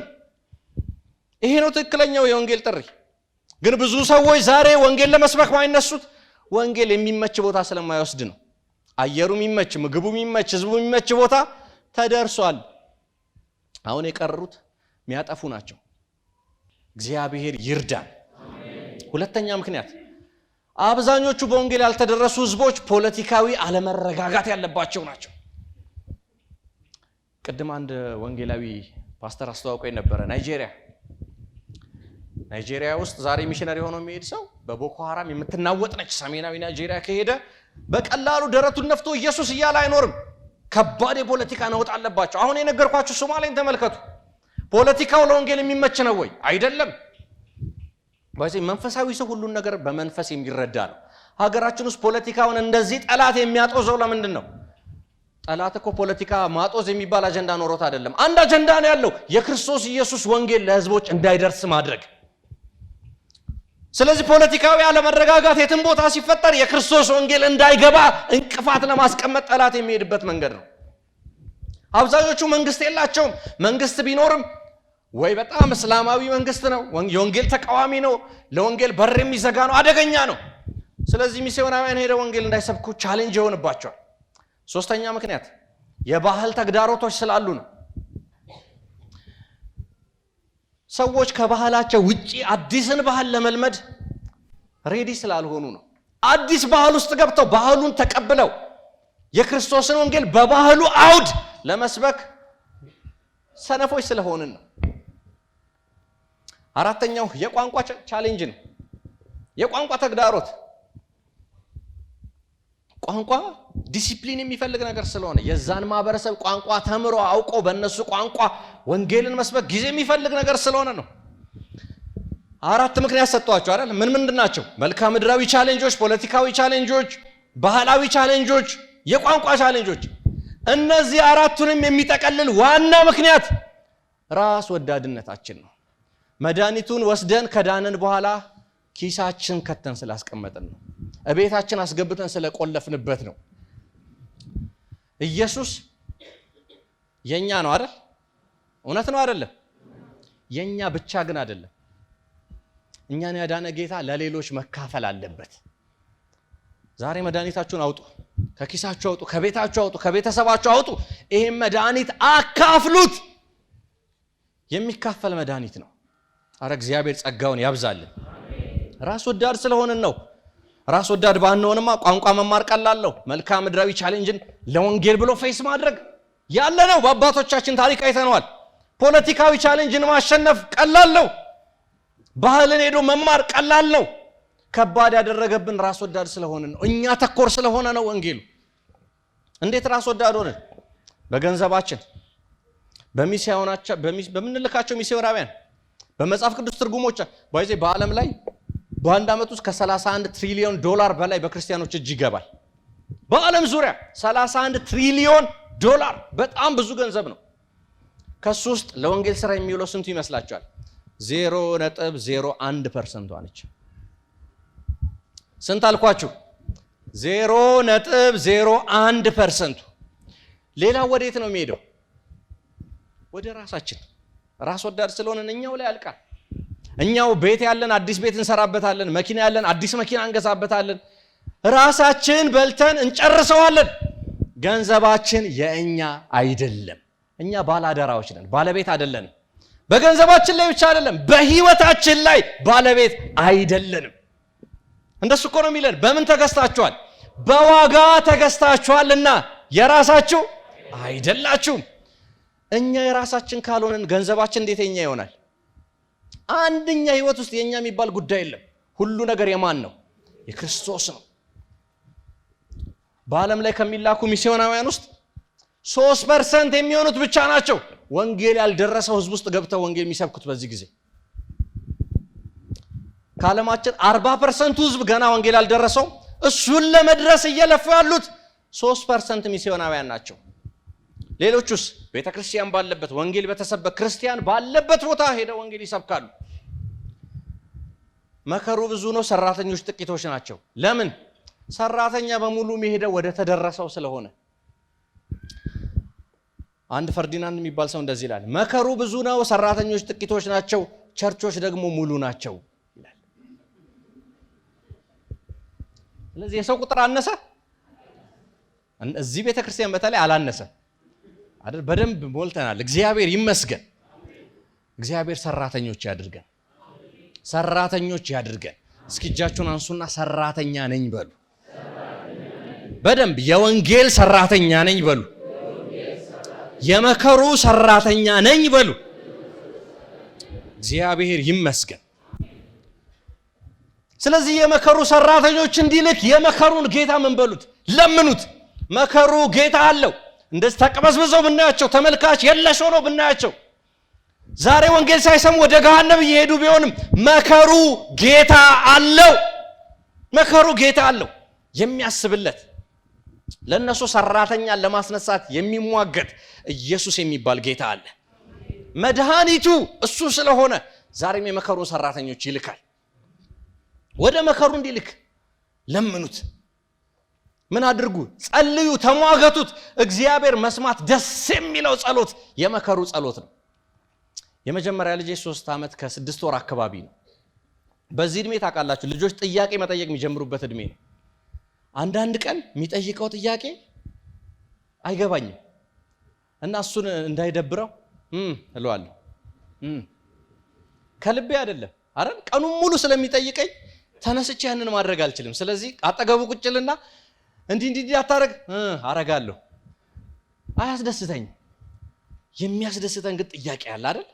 ይሄ ነው ትክክለኛው የወንጌል ጥሪ። ግን ብዙ ሰዎች ዛሬ ወንጌል ለመስበክ ማይነሱት ወንጌል የሚመች ቦታ ስለማይወስድ ነው። አየሩ የሚመች፣ ምግቡ የሚመች፣ ህዝቡ የሚመች ቦታ ተደርሷል። አሁን የቀሩት የሚያጠፉ ናቸው። እግዚአብሔር ይርዳን። ሁለተኛ ምክንያት አብዛኞቹ በወንጌል ያልተደረሱ ህዝቦች ፖለቲካዊ አለመረጋጋት ያለባቸው ናቸው። ቅድም አንድ ወንጌላዊ ፓስተር አስተዋውቆኝ ነበረ። ናይጄሪያ ውስጥ ዛሬ ሚሽነሪ ሆኖ የሚሄድ ሰው በቦኮ ሐራም የምትናወጥ ነች። ሰሜናዊ ናይጄሪያ ከሄደ በቀላሉ ደረቱን ነፍቶ ኢየሱስ እያለ አይኖርም። ከባድ የፖለቲካ ነውጥ አለባቸው። አሁን የነገርኳችሁ ሶማሌን ተመልከቱ። ፖለቲካው ለወንጌል የሚመች ነው ወይ? አይደለም። በዚህ መንፈሳዊ ሰው ሁሉን ነገር በመንፈስ የሚረዳ ነው። ሀገራችን ውስጥ ፖለቲካውን እንደዚህ ጠላት የሚያጦዘው ለምንድን ነው? ጠላት እኮ ፖለቲካ ማጦዝ የሚባል አጀንዳ ኖሮት አይደለም። አንድ አጀንዳ ነው ያለው፣ የክርስቶስ ኢየሱስ ወንጌል ለህዝቦች እንዳይደርስ ማድረግ። ስለዚህ ፖለቲካዊ አለመረጋጋት የትም ቦታ ሲፈጠር የክርስቶስ ወንጌል እንዳይገባ እንቅፋት ለማስቀመጥ ጠላት የሚሄድበት መንገድ ነው። አብዛኞቹ መንግስት የላቸውም። መንግስት ቢኖርም ወይ በጣም እስላማዊ መንግስት ነው፣ የወንጌል ተቃዋሚ ነው፣ ለወንጌል በር የሚዘጋ ነው፣ አደገኛ ነው። ስለዚህ ሚስዮናውያን ሄደው ወንጌል እንዳይሰብኩ ቻሌንጅ ይሆንባቸዋል። ሶስተኛ ምክንያት የባህል ተግዳሮቶች ስላሉ ነው። ሰዎች ከባህላቸው ውጪ አዲስን ባህል ለመልመድ ሬዲ ስላልሆኑ ነው። አዲስ ባህል ውስጥ ገብተው ባህሉን ተቀብለው የክርስቶስን ወንጌል በባህሉ አውድ ለመስበክ ሰነፎች ስለሆንን ነው። አራተኛው የቋንቋ ቻሌንጅ ነው። የቋንቋ ተግዳሮት። ቋንቋ ዲሲፕሊን የሚፈልግ ነገር ስለሆነ የዛን ማህበረሰብ ቋንቋ ተምሮ አውቆ በእነሱ ቋንቋ ወንጌልን መስበክ ጊዜ የሚፈልግ ነገር ስለሆነ ነው። አራት ምክንያት ሰጥቷቸው አይደል? ምንድን ናቸው? መልክዓ ምድራዊ ቻሌንጆች፣ ፖለቲካዊ ቻሌንጆች፣ ባህላዊ ቻሌንጆች፣ የቋንቋ ቻሌንጆች። እነዚህ አራቱንም የሚጠቀልል ዋና ምክንያት ራስ ወዳድነታችን ነው። መድኃኒቱን ወስደን ከዳንን በኋላ ኪሳችን ከተን ስላስቀመጥን ነው። እቤታችን አስገብተን ስለቆለፍንበት ነው። ኢየሱስ የኛ ነው አይደል? እውነት ነው አይደለም? የኛ ብቻ ግን አይደለም። እኛን ያዳነ ጌታ ለሌሎች መካፈል አለበት። ዛሬ መድኃኒታችሁን አውጡ፣ ከኪሳችሁ አውጡ፣ ከቤታችሁ አውጡ፣ ከቤተሰባችሁ አውጡ። ይሄን መድኃኒት አካፍሉት። የሚካፈል መድኃኒት ነው። አረ እግዚአብሔር ጸጋውን ያብዛልን። ራስ ወዳድ ስለሆንን ነው። ራስ ወዳድ ባንሆንማ ቋንቋ መማር ቀላል ነው። መልክዓ ምድራዊ ቻሌንጅን ለወንጌል ብሎ ፌስ ማድረግ ያለ ነው። በአባቶቻችን ታሪክ አይተነዋል። ፖለቲካዊ ቻሌንጅን ማሸነፍ ቀላል ነው። ባህልን ሄዶ መማር ቀላል ነው። ከባድ ያደረገብን ራስ ወዳድ ስለሆንን ነው። እኛ ተኮር ስለሆነ ነው ወንጌሉ። እንዴት ራስ ወዳድ ሆነን? በገንዘባችን፣ በምንልካቸው ሚስዮናውያን፣ በመጽሐፍ ቅዱስ ትርጉሞች ባይዜ በዓለም ላይ በአንድ ዓመት ውስጥ ከ31 ትሪሊዮን ዶላር በላይ በክርስቲያኖች እጅ ይገባል። በዓለም ዙሪያ 31 ትሪሊዮን ዶላር በጣም ብዙ ገንዘብ ነው። ከሱ ውስጥ ለወንጌል ስራ የሚውለው ስንቱ ይመስላችኋል? 0.01% ነች። ስንት አልኳችሁ? 0.01%። ሌላው ወዴት ነው የሚሄደው? ወደ ራሳችን። ራስ ወዳድ ስለሆነን እኛው ላይ ያልቃል። እኛው ቤት ያለን አዲስ ቤት እንሰራበታለን፣ መኪና ያለን አዲስ መኪና እንገዛበታለን። ራሳችን በልተን እንጨርሰዋለን። ገንዘባችን የእኛ አይደለም። እኛ ባላደራዎች ነን፣ ባለቤት አይደለንም። በገንዘባችን ላይ ብቻ አይደለም፣ በህይወታችን ላይ ባለቤት አይደለንም። እንደሱ እኮ ነው የሚለን። በምን ተገዝታችኋል? በዋጋ ተገዝታችኋልና የራሳችሁ አይደላችሁም። እኛ የራሳችን ካልሆነን ገንዘባችን እንዴት የኛ ይሆናል? አንደኛ ህይወት ውስጥ የኛ የሚባል ጉዳይ የለም። ሁሉ ነገር የማን ነው? የክርስቶስ ነው። በዓለም ላይ ከሚላኩ ሚስዮናውያን ውስጥ 3% የሚሆኑት ብቻ ናቸው ወንጌል ያልደረሰው ህዝብ ውስጥ ገብተው ወንጌል የሚሰብኩት። በዚህ ጊዜ ከዓለማችን 40% ህዝብ ገና ወንጌል ያልደረሰው፣ እሱን ለመድረስ እየለፉ ያሉት 3% ሚስዮናውያን ናቸው። ሌሎቹስ ቤተክርስቲያን ባለበት ወንጌል በተሰበከ ክርስቲያን ባለበት ቦታ ሄደው ወንጌል ይሰብካሉ። መከሩ ብዙ ነው፣ ሰራተኞች ጥቂቶች ናቸው። ለምን? ሰራተኛ በሙሉ የሚሄደው ወደ ተደረሰው ስለሆነ። አንድ ፈርዲናንድ የሚባል ሰው እንደዚህ ይላል፣ መከሩ ብዙ ነው፣ ሰራተኞች ጥቂቶች ናቸው፣ ቸርቾች ደግሞ ሙሉ ናቸው ይላል። ስለዚህ የሰው ቁጥር አነሰ? እዚህ ቤተክርስቲያን በተለይ አላነሰ አይደል? በደንብ ሞልተናል። እግዚአብሔር ይመስገን። እግዚአብሔር ሰራተኞች ያድርገን፣ ሰራተኞች ያድርገን። እስኪ እጃችሁን አንሱና ሰራተኛ ነኝ በሉ። በደንብ የወንጌል ሰራተኛ ነኝ በሉ። የመከሩ ሰራተኛ ነኝ በሉ። እግዚአብሔር ይመስገን። ስለዚህ የመከሩ ሰራተኞች እንዲልክ የመከሩን ጌታ ምን በሉት? ለምኑት። መከሩ ጌታ አለው። እንደዚህ ተቀበዝብዘው ብናያቸው፣ ተመልካች የለሽ ሆነው ብናያቸው፣ ዛሬ ወንጌል ሳይሰሙ ወደ ገሃነም እየሄዱ ቢሆንም መከሩ ጌታ አለው። መከሩ ጌታ አለው። የሚያስብለት ለነሱ ሰራተኛን ለማስነሳት የሚሟገት ኢየሱስ የሚባል ጌታ አለ። መድኃኒቱ እሱ ስለሆነ ዛሬም የመከሩ ሰራተኞች ይልካል። ወደ መከሩ እንዲልክ ለምኑት። ምን አድርጉ? ጸልዩ፣ ተሟገቱት። እግዚአብሔር መስማት ደስ የሚለው ጸሎት የመከሩ ጸሎት ነው። የመጀመሪያ ልጄ 3 ዓመት ከ6 ወር አካባቢ ነው። በዚህ እድሜ ታውቃላችሁ ልጆች ጥያቄ መጠየቅ የሚጀምሩበት እድሜ ነው። አንዳንድ ቀን የሚጠይቀው ጥያቄ አይገባኝም እና እሱን እንዳይደብረው እለዋለሁ። ከልቤ አይደለም አይደል? ቀኑን ሙሉ ስለሚጠይቀኝ ተነስቼ ያንን ማድረግ አልችልም። ስለዚህ አጠገቡ ቁጭልና እንዲህ አታረግ አረጋለሁ። አያስደስተኝም። የሚያስደስተን ግን ጥያቄ አለ አይደል?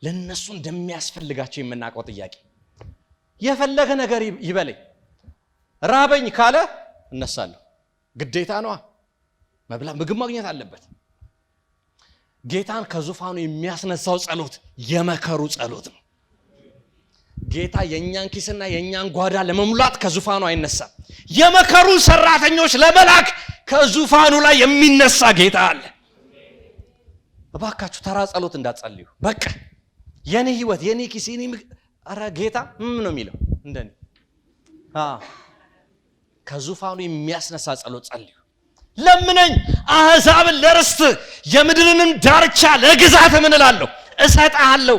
ለነሱ እንደሚያስፈልጋቸው የምናውቀው ጥያቄ። የፈለገ ነገር ይበለኝ፣ ራበኝ ካለ እነሳለሁ። ግዴታ ነዋ፣ ምግብ ማግኘት አለበት። ጌታን ከዙፋኑ የሚያስነሳው ጸሎት የመከሩ ጸሎት ነው። ጌታ የኛን ኪስና የኛን ጓዳ ለመሙላት ከዙፋኑ አይነሳም። የመከሩ ሰራተኞች ለመላክ ከዙፋኑ ላይ የሚነሳ ጌታ አለ። እባካችሁ ተራ ጸሎት እንዳትጸልዩ። በቃ የኔ ህይወት፣ የኔ ኪስ፣ የኔ አረ ጌታ ነው የሚለው እንደኔ ከዙፋኑ የሚያስነሳ ጸሎት ጸልዩ። ለምነኝ አሕዛብን ለርስት የምድርንም ዳርቻ ለግዛት ምን እላለሁ እሰጥሃለሁ።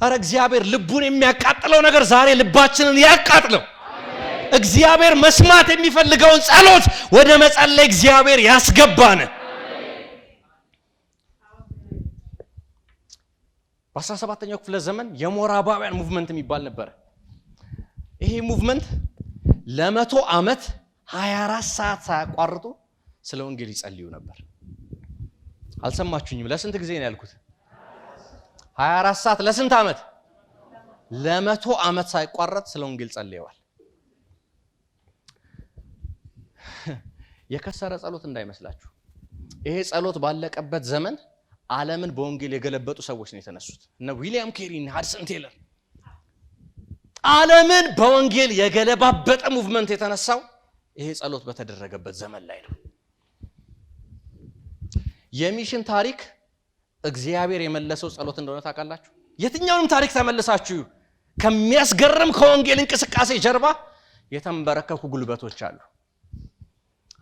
አረ እግዚአብሔር ልቡን የሚያቃጥለው ነገር ዛሬ ልባችንን ያቃጥለው። እግዚአብሔር መስማት የሚፈልገውን ጸሎት ወደ መጸለይ እግዚአብሔር ያስገባን። በ17ኛው ክፍለ ዘመን የሞራባውያን ሙቭመንት የሚባል ነበር። ይሄ ሙቭመንት ለ100 ዓመት 24 ሰዓት ሳያቋርጡ ስለ ወንጌል ይጸልዩ ነበር። አልሰማችሁኝም? ለስንት ጊዜ ነው ያልኩት? 24 ሰዓት ለስንት ዓመት? ለ100 ዓመት ሳይቋረጥ ስለ ወንጌል ጸልየዋል። የከሰረ ጸሎት እንዳይመስላችሁ። ይሄ ጸሎት ባለቀበት ዘመን ዓለምን በወንጌል የገለበጡ ሰዎች ነው የተነሱት። እነ ዊሊያም ኬሪ፣ እነ ሃድሰን ቴለር። ዓለምን በወንጌል የገለባበጠ ሙቭመንት የተነሳው ይሄ ጸሎት በተደረገበት ዘመን ላይ ነው። የሚሽን ታሪክ እግዚአብሔር የመለሰው ጸሎት እንደሆነ ታውቃላችሁ። የትኛውንም ታሪክ ተመልሳችሁ ከሚያስገርም ከወንጌል እንቅስቃሴ ጀርባ የተንበረከኩ ጉልበቶች አሉ።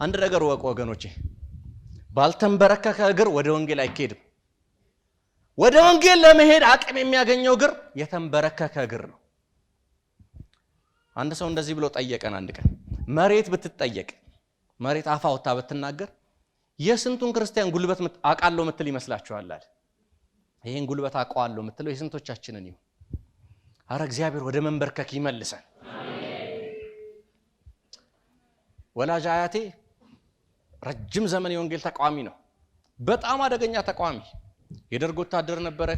አንድ ነገር ወቁ ወገኖቼ፣ ባልተንበረከከ እግር ወደ ወንጌል አይኬድም። ወደ ወንጌል ለመሄድ አቅም የሚያገኘው እግር የተንበረከከ እግር ነው። አንድ ሰው እንደዚህ ብሎ ጠየቀን አንድ ቀን። መሬት ብትጠየቅ፣ መሬት አፋ ወጣ ብትናገር የስንቱን ክርስቲያን ጉልበት አቃለው ምትል ይመስላችኋል አለ። ይሄን ጉልበት አቃለው ምትለው የስንቶቻችንን ይሁን? አረ እግዚአብሔር ወደ መንበርከክ ይመልሰን። ወላጅ አያቴ ረጅም ዘመን የወንጌል ተቃዋሚ ነው። በጣም አደገኛ ተቃዋሚ። የደርግ ወታደር ነበረ።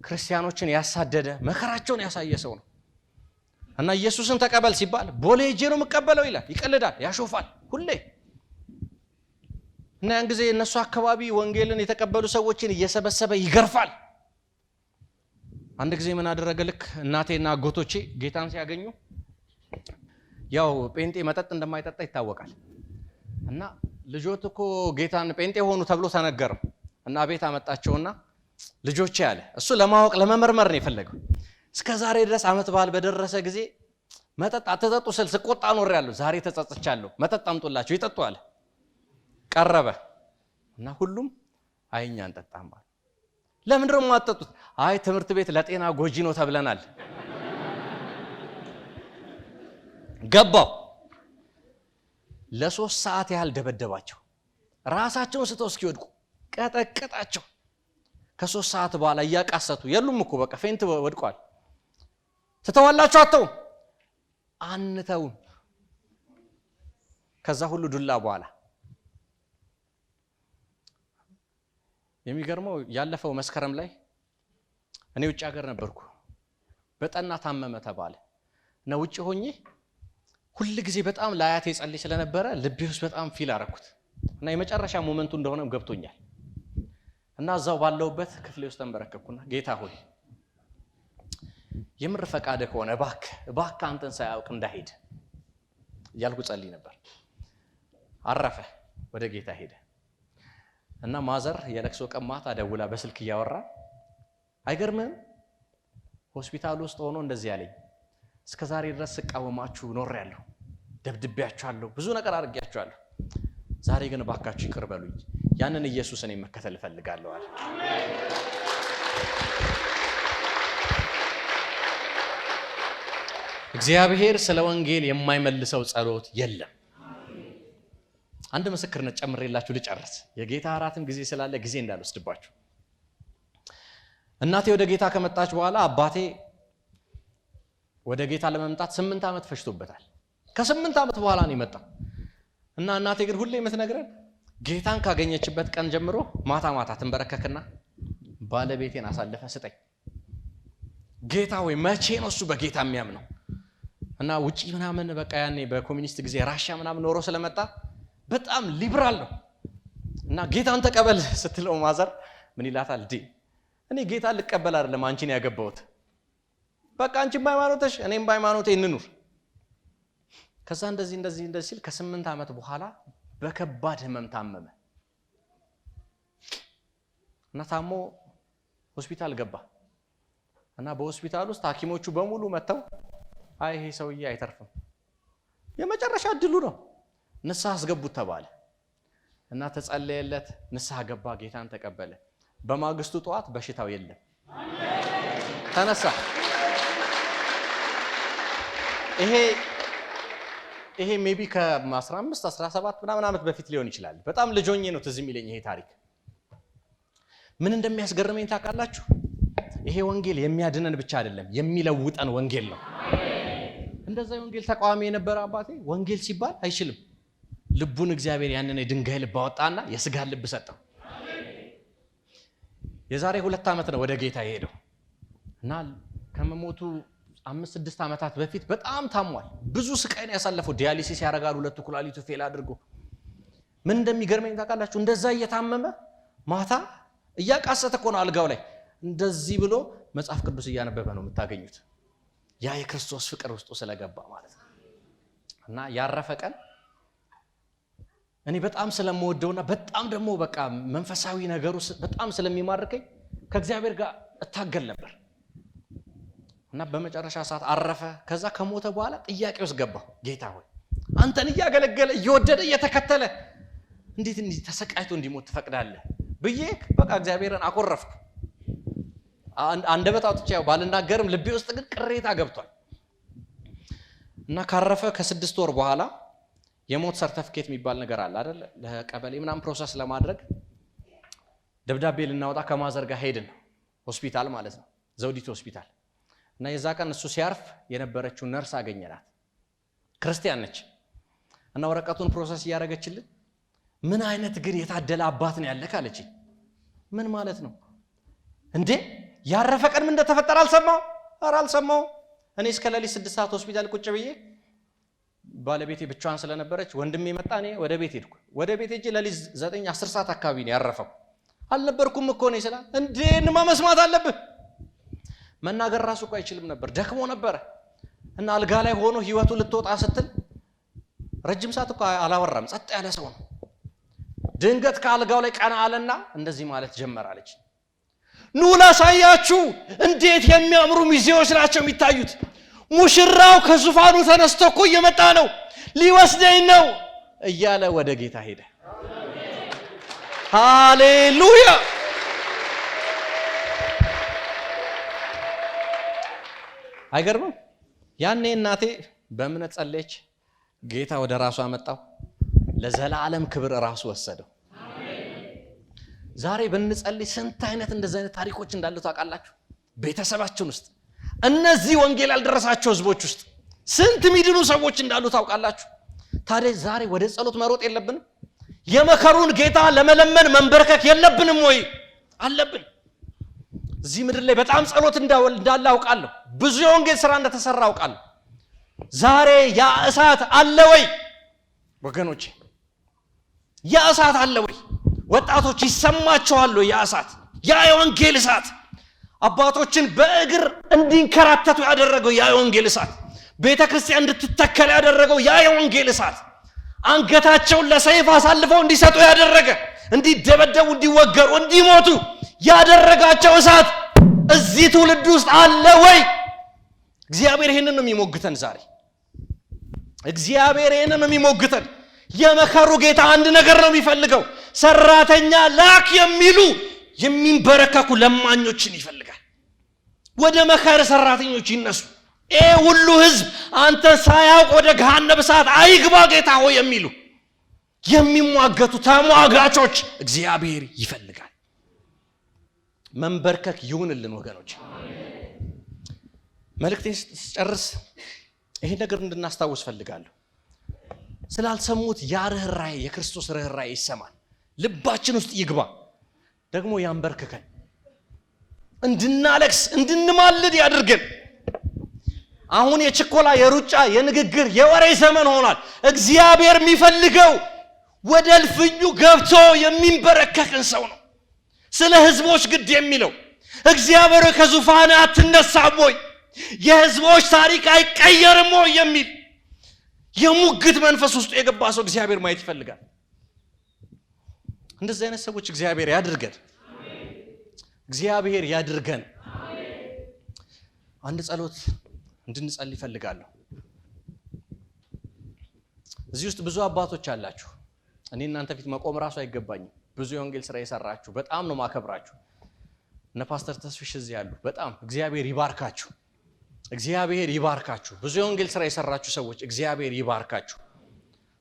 ክርስቲያኖችን ያሳደደ መከራቸውን ያሳየ ሰው ነው። እና ኢየሱስን ተቀበል ሲባል ቦሌ ሄጄ ነው የምቀበለው ይላል። ይቀልዳል፣ ያሾፋል ሁሌ። እና ያን ጊዜ እነሱ አካባቢ ወንጌልን የተቀበሉ ሰዎችን እየሰበሰበ ይገርፋል። አንድ ጊዜ ምን አደረገ? ልክ እናቴና አጎቶቼ ጌታን ሲያገኙ፣ ያው ጴንጤ መጠጥ እንደማይጠጣ ይታወቃል። እና ልጆት እኮ ጌታን ጴንጤ ሆኑ ተብሎ ተነገረው። እና ቤት አመጣቸውና ልጆቼ ያለ እሱ ለማወቅ ለመመርመር ነው የፈለገው። እስከ ዛሬ ድረስ ዓመት በዓል በደረሰ ጊዜ መጠጥ አትጠጡ ስል ስቆጣ ኖር ያለው ዛሬ ተጸጽቻለሁ፣ መጠጥ አምጡላቸው ይጠጡ አለ። ቀረበ እና ሁሉም አይኛ እንጠጣም አሉ። ለምን ደግሞ አጠጡት? አይ ትምህርት ቤት ለጤና ጎጂ ነው ተብለናል። ገባው። ለ3 ሰዓት ያህል ደበደባቸው። ራሳቸውን ስተው እስኪወድቁ ቀጠቀጣቸው። ከ3 ሰዓት በኋላ እያቃሰቱ የሉም እኮ በቃ ፌንት ወድቋል። ትተዋላችሁ አተው አንተው። ከዛ ሁሉ ዱላ በኋላ የሚገርመው ያለፈው መስከረም ላይ እኔ ውጭ ሀገር ነበርኩ። በጠና ታመመ ተባለ እና ውጭ ሆኜ ሁሉ ጊዜ በጣም ለአያቴ ጸልይ ስለነበረ ልቤ ውስጥ በጣም ፊል አረኩት እና የመጨረሻ ሞመንቱ እንደሆነም ገብቶኛል። እና እዛው ባለውበት ክፍሌ ውስጥ ተንበረከኩና ጌታ ሆይ የምር ፈቃደ ከሆነ እባክህ አንተን ሳያውቅ እንዳይሄድ እያልኩ ጸልይ ነበር። አረፈ፣ ወደ ጌታ ሄደ እና ማዘር የለቅሶ ቀማታ ደውላ በስልክ እያወራ አይገርምም ሆስፒታል ውስጥ ሆኖ እንደዚህ ያለኝ እስከዛሬ ድረስ ስቃወማችሁ ኖሬያለሁ፣ ደብድቤያችኋለሁ፣ ብዙ ነገር አድርጌያችኋለሁ። ዛሬ ግን ባካችሁ ይቅር በሉኝ፣ ያንን ኢየሱስን መከተል እፈልጋለሁ አለ። እግዚአብሔር ስለ ወንጌል የማይመልሰው ጸሎት የለም። አንድ ምስክርነት ጨምሬላችሁ ልጨርስ። የጌታ እራትም ጊዜ ስላለ ጊዜ እንዳልወስድባችሁ። እናቴ ወደ ጌታ ከመጣች በኋላ አባቴ ወደ ጌታ ለመምጣት 8 ዓመት ፈጅቶበታል። ከ8 ዓመት በኋላ ነው የመጣው እና እናቴ ግን ሁሌ የምትነግረን ጌታን ካገኘችበት ቀን ጀምሮ ማታ ማታ ትንበረከክና ባለቤቴን አሳልፈ ስጠኝ፣ ጌታ ወይ መቼ ነው እሱ በጌታ የሚያምነው? እና ውጪ ምናምን በቃ ያኔ በኮሚኒስት ጊዜ ራሽያ ምናምን ኖሮ ስለመጣ በጣም ሊብራል ነው እና ጌታን ተቀበል ስትለው ማዘር ምን ይላታል? እኔ ጌታን ልቀበል አይደለም አንቺን ያገባሁት፣ በቃ አንቺም በሃይማኖትሽ እኔም በሃይማኖቴ እንኑር። ከዛ እንደዚህ ሲል ከ8 ዓመት በኋላ በከባድ ህመም ታመመ እና ታሞ ሆስፒታል ገባ እና በሆስፒታል ውስጥ ሐኪሞቹ በሙሉ መተው አይ ይሄ ሰውዬ አይተርፍም፣ የመጨረሻ እድሉ ነው፣ ንስሐ አስገቡት ተባለ እና ተጸለየለት፣ ንስሐ ገባ፣ ጌታን ተቀበለ። በማግስቱ ጠዋት በሽታው የለም፣ ተነሳ። ይሄ ሜቢ ከ15 17 ምናምን ዓመት በፊት ሊሆን ይችላል። በጣም ልጅ ሆኜ ነው ትዝ የሚለኝ ይሄ ታሪክ። ምን እንደሚያስገርመኝ ታውቃላችሁ? ይሄ ወንጌል የሚያድነን ብቻ አይደለም የሚለውጠን ወንጌል ነው። እንደዛ የወንጌል ተቃዋሚ የነበረ አባቴ ወንጌል ሲባል አይችልም። ልቡን እግዚአብሔር ያንን የድንጋይ ልብ አወጣና የስጋን ልብ ሰጠው። የዛሬ 2 ዓመት ነው ወደ ጌታ የሄደው እና ከመሞቱ 5-6 ዓመታት በፊት በጣም ታሟል። ብዙ ስቃይን ያሳለፈው ዲያሊሲስ ያደርጋል፣ 2 ኩላሊቱ ፌል አድርጎ። ምን እንደሚገርመኝ ታውቃላችሁ? እንደዛ እየታመመ ማታ እያቃሰተ እኮ ነው አልጋው ላይ እንደዚህ ብሎ መጽሐፍ ቅዱስ እያነበበ ነው የምታገኙት። ያ የክርስቶስ ፍቅር ውስጡ ስለገባ ማለት ነው። እና ያረፈ ቀን እኔ በጣም ስለምወደውና በጣም ደግሞ በቃ መንፈሳዊ ነገሩ በጣም ስለሚማርከኝ ከእግዚአብሔር ጋር እታገል ነበር እና በመጨረሻ ሰዓት አረፈ። ከዛ ከሞተ በኋላ ጥያቄ ውስጥ ገባሁ። ጌታ ሆይ አንተን እያገለገለ እየወደደ እየተከተለ እንዴት ተሰቃይቶ እንዲሞት ትፈቅዳለህ ብዬ በቃ እግዚአብሔርን አኮረፍኩ። አንደበት አውጥቼ ባልናገርም ልቤ ውስጥ ግን ቅሬታ ገብቷል። እና ካረፈ ከ6 ወር በኋላ የሞት ሰርተፊኬት የሚባል ነገር አለ አይደል? ለቀበሌ ምናምን ፕሮሰስ ለማድረግ ደብዳቤ ልናወጣ ከማዘር ጋር ሄድን፣ ሆስፒታል ማለት ነው፣ ዘውዲቱ ሆስፒታል። እና የዛ ቀን እሱ ሲያርፍ የነበረችው ነርስ አገኘናት፣ ክርስቲያን ነች። እና ወረቀቱን ፕሮሰስ እያደረገችልን ምን አይነት ግን የታደለ አባት ነው ያለህ አለችኝ። ምን ማለት ነው እንዴ? ያረፈ ቀን ምን እንደተፈጠረ አልሰማው? ኧረ አልሰማው። እኔ እስከ ሌሊት 6 ሰዓት ሆስፒታል ቁጭ ብዬ ባለቤቴ ብቻዋን ስለነበረች ወንድሜ መጣ፣ እኔ ወደ ቤት ሄድኩ። ወደ ቤት ሄጄ ሌሊት 9-10 ሰዓት አካባቢ ነው ያረፈው። አልነበርኩም እኮ ነው ይስላ እንዴ እንማ መስማት አለብህ። መናገር ራሱ እኮ አይችልም ነበር፣ ደክሞ ነበር። እና አልጋ ላይ ሆኖ ህይወቱ ልትወጣ ስትል ረጅም ሰዓት እኮ አላወራም፣ ጸጥ ያለ ሰው ነው። ድንገት ከአልጋው ላይ ቀና አለና እንደዚህ ማለት ጀመራለች። ኑ ላሳያችሁ እንዴት የሚያምሩ ሚዜዎች ናቸው የሚታዩት። ሙሽራው ከዙፋኑ ተነስቶ እኮ እየመጣ ነው፣ ሊወስደኝ ነው እያለ ወደ ጌታ ሄደ። ሃሌሉያ። አይገርምም? ያኔ እናቴ በእምነት ጸለየች፣ ጌታ ወደ ራሱ አመጣው፣ ለዘላለም ክብር ራሱ ወሰደው። ዛሬ ብንጸልይ ስንት አይነት እንደዚህ አይነት ታሪኮች እንዳሉ ታውቃላችሁ? ቤተሰባችን ውስጥ እነዚህ ወንጌል ያልደረሳቸው ህዝቦች ውስጥ ስንት ሚድኑ ሰዎች እንዳሉ ታውቃላችሁ? ታዲያ ዛሬ ወደ ጸሎት መሮጥ የለብንም? የመከሩን ጌታ ለመለመን መንበርከክ የለብንም ወይ? አለብን። እዚህ ምድር ላይ በጣም ጸሎት እንዳለ አውቃለሁ። ብዙ የወንጌል ስራ እንደተሰራ አውቃለሁ። ዛሬ ያ እሳት አለ ወይ ወገኖቼ? ያ እሳት አለ ወይ? ወጣቶች ይሰማቸዋል ያ እሳት? ያ የወንጌል እሳት አባቶችን በእግር እንዲንከራተቱ ያደረገው ያ የወንጌል እሳት፣ ቤተክርስቲያን እንድትተከል ያደረገው ያ የወንጌል እሳት፣ አንገታቸውን ለሰይፍ አሳልፈው እንዲሰጡ ያደረገ፣ እንዲደበደቡ፣ እንዲወገሩ፣ እንዲሞቱ ያደረጋቸው እሳት እዚህ ትውልድ ውስጥ አለ ወይ? እግዚአብሔር ይሄንን ነው የሚሞግተን ዛሬ። እግዚአብሔር ይሄንን ነው የሚሞግተን። የመከሩ ጌታ አንድ ነገር ነው የሚፈልገው፣ ሰራተኛ ላክ የሚሉ የሚንበረከኩ ለማኞችን ይፈልጋል። ወደ መከር ሰራተኞች ይነሱ። ይሄ ሁሉ ህዝብ አንተ ሳያውቅ ወደ ገሃነም እሳት አይግባ ጌታ ሆይ የሚሉ የሚሟገቱ ተሟጋቾች እግዚአብሔር ይፈልጋል። መንበርከክ ይሁንልን ወገኖች። መልእክቴን ስጨርስ ይሄ ነገር እንድናስታውስ ፈልጋለሁ። ስላልሰሙት ያ ርህራሄ፣ የክርስቶስ ርህራሄ ይሰማል፣ ልባችን ውስጥ ይግባ፣ ደግሞ ያንበርክከን፣ እንድናለቅስ እንድንማልድ ያድርገን። አሁን የችኮላ የሩጫ የንግግር የወሬ ዘመን ሆኗል። እግዚአብሔር የሚፈልገው ወደ እልፍኙ ገብቶ የሚንበረከክን ሰው ነው። ስለ ህዝቦች ግድ የሚለው እግዚአብሔር ከዙፋን አትነሳም ወይ? የህዝቦች ታሪክ አይቀየርም ወይ? የሚል የሙግት መንፈስ ውስጥ የገባ ሰው እግዚአብሔር ማየት ይፈልጋል። እንደዚህ አይነት ሰዎች እግዚአብሔር ያድርገን። እግዚአብሔር ያድርገን። አንድ ጸሎት እንድንጸልይ እፈልጋለሁ። እዚህ ውስጥ ብዙ አባቶች አላችሁ። እኔ እናንተ ፊት መቆም ራሱ አይገባኝም። ብዙ የወንጌል ስራ የሰራችሁ በጣም ነው ማከብራችሁ። እነ ፓስተር ተስፍሽ እዚህ ያሉ፣ በጣም እግዚአብሔር ይባርካችሁ። እግዚአብሔር ይባርካችሁ። ብዙ የወንጌል ስራ የሰራችሁ ሰዎች እግዚአብሔር ይባርካችሁ።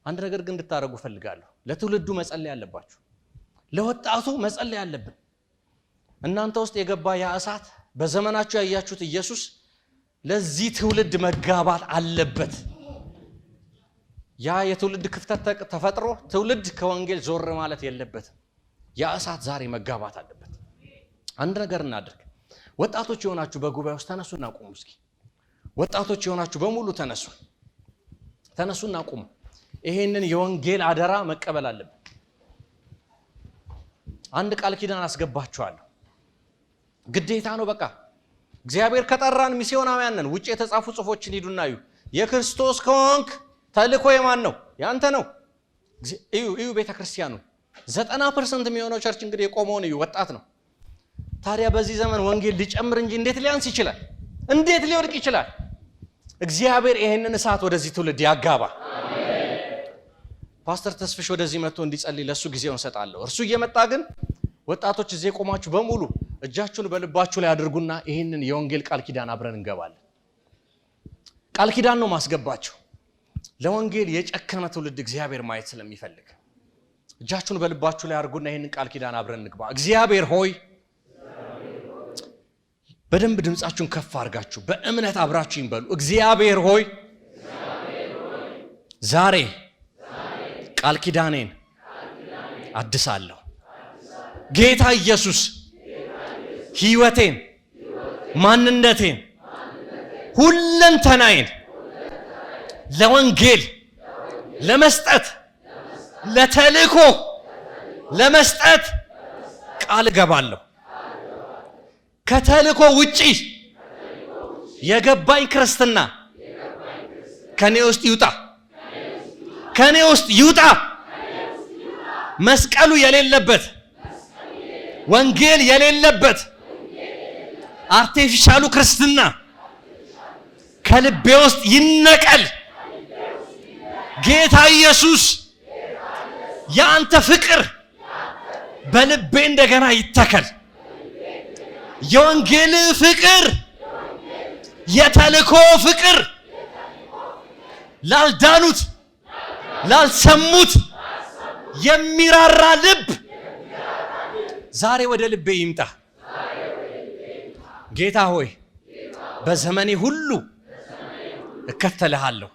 አንድ ነገር ግን እንድታደርጉ እፈልጋለሁ። ለትውልዱ መጸለይ አለባችሁ። ለወጣቱ መጸለይ አለብን። እናንተ ውስጥ የገባ ያ እሳት፣ በዘመናችሁ ያያችሁት ኢየሱስ ለዚህ ትውልድ መጋባት አለበት። ያ የትውልድ ክፍተት ተፈጥሮ ትውልድ ከወንጌል ዞር ማለት የለበትም። ያ እሳት ዛሬ መጋባት አለበት። አንድ ነገር እናድርግ። ወጣቶች የሆናችሁ በጉባኤ ውስጥ ተነሱና ቁሙ። እስኪ ወጣቶች የሆናችሁ በሙሉ ተነሱና ቁሙ። ይሄንን የወንጌል አደራ መቀበል አለብን። አንድ ቃል ኪዳን አስገባችኋለሁ። ግዴታ ነው። በቃ እግዚአብሔር ከጠራን ሚስዮናውያን ነን። ውጭ የተጻፉ ጽፎችን ሂዱና እዩ። የክርስቶስ ከሆንክ ተልእኮ የማን ነው? ያንተ ነው። እዩ ቤተክርስቲያኑ 90% የሚሆነው ቸርች እንግዲህ የቆመውን እዩ፣ ወጣት ነው። ታዲያ በዚህ ዘመን ወንጌል ሊጨምር እንጂ እንዴት ሊያንስ ይችላል? እንዴት ሊወድቅ ይችላል? እግዚአብሔር ይሄንን እሳት ወደዚህ ትውልድ ያጋባ። ፓስተር ተስፍሽ ወደዚህ መጥቶ እንዲጸልይ ለሱ ጊዜውን ሰጣለሁ። እርሱ እየመጣ ግን ወጣቶች እዚህ ቆማችሁ በሙሉ እጃችሁን በልባችሁ ላይ አድርጉና ይሄንን የወንጌል ቃል ኪዳን አብረን እንገባለን። ቃል ኪዳን ነው ማስገባችሁ። ለወንጌል የጨከነ ትውልድ እግዚአብሔር ማየት ስለሚፈልግ እጃችሁን በልባችሁ ላይ አድርጉና ይሄንን ቃል ኪዳን አብረን እንግባ። እግዚአብሔር ሆይ፣ በደንብ ድምጻችሁን ከፍ አድርጋችሁ በእምነት አብራችሁ ይንበሉ። እግዚአብሔር ሆይ፣ ዛሬ ቃል ኪዳኔን አድሳለሁ። ጌታ ኢየሱስ ሕይወቴን፣ ማንነቴን፣ ሁለንተናዬን ለወንጌል ለመስጠት፣ ለተልእኮ ለመስጠት ቃል እገባለሁ። ከተልእኮ ውጪ የገባኝ ክርስትና ከኔ ውስጥ ይውጣ፣ ከኔ ውስጥ ይውጣ። መስቀሉ የሌለበት፣ ወንጌል የሌለበት አርቲፊሻሉ ክርስትና ከልቤ ውስጥ ይነቀል። ጌታ ኢየሱስ፣ ያንተ ፍቅር በልቤ እንደገና ይተከል። የወንጌል ፍቅር፣ የተልእኮ ፍቅር ላልዳኑት ላልሰሙት የሚራራ ልብ ዛሬ ወደ ልቤ ይምጣ። ጌታ ሆይ በዘመኔ ሁሉ እከተልሃለሁ፣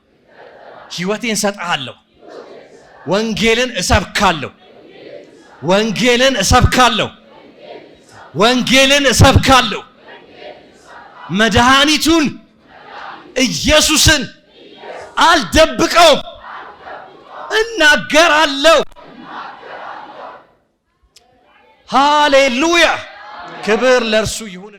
ሕይወቴን ሰጥሃለሁ፣ ወንጌልን እሰብካለሁ፣ ወንጌልን እሰብካለሁ፣ ወንጌልን እሰብካለሁ። መድኃኒቱን ኢየሱስን አልደብቀውም፣ እናገራለሁ። ሃሌሉያ! ክብር ለእርሱ ይሁን።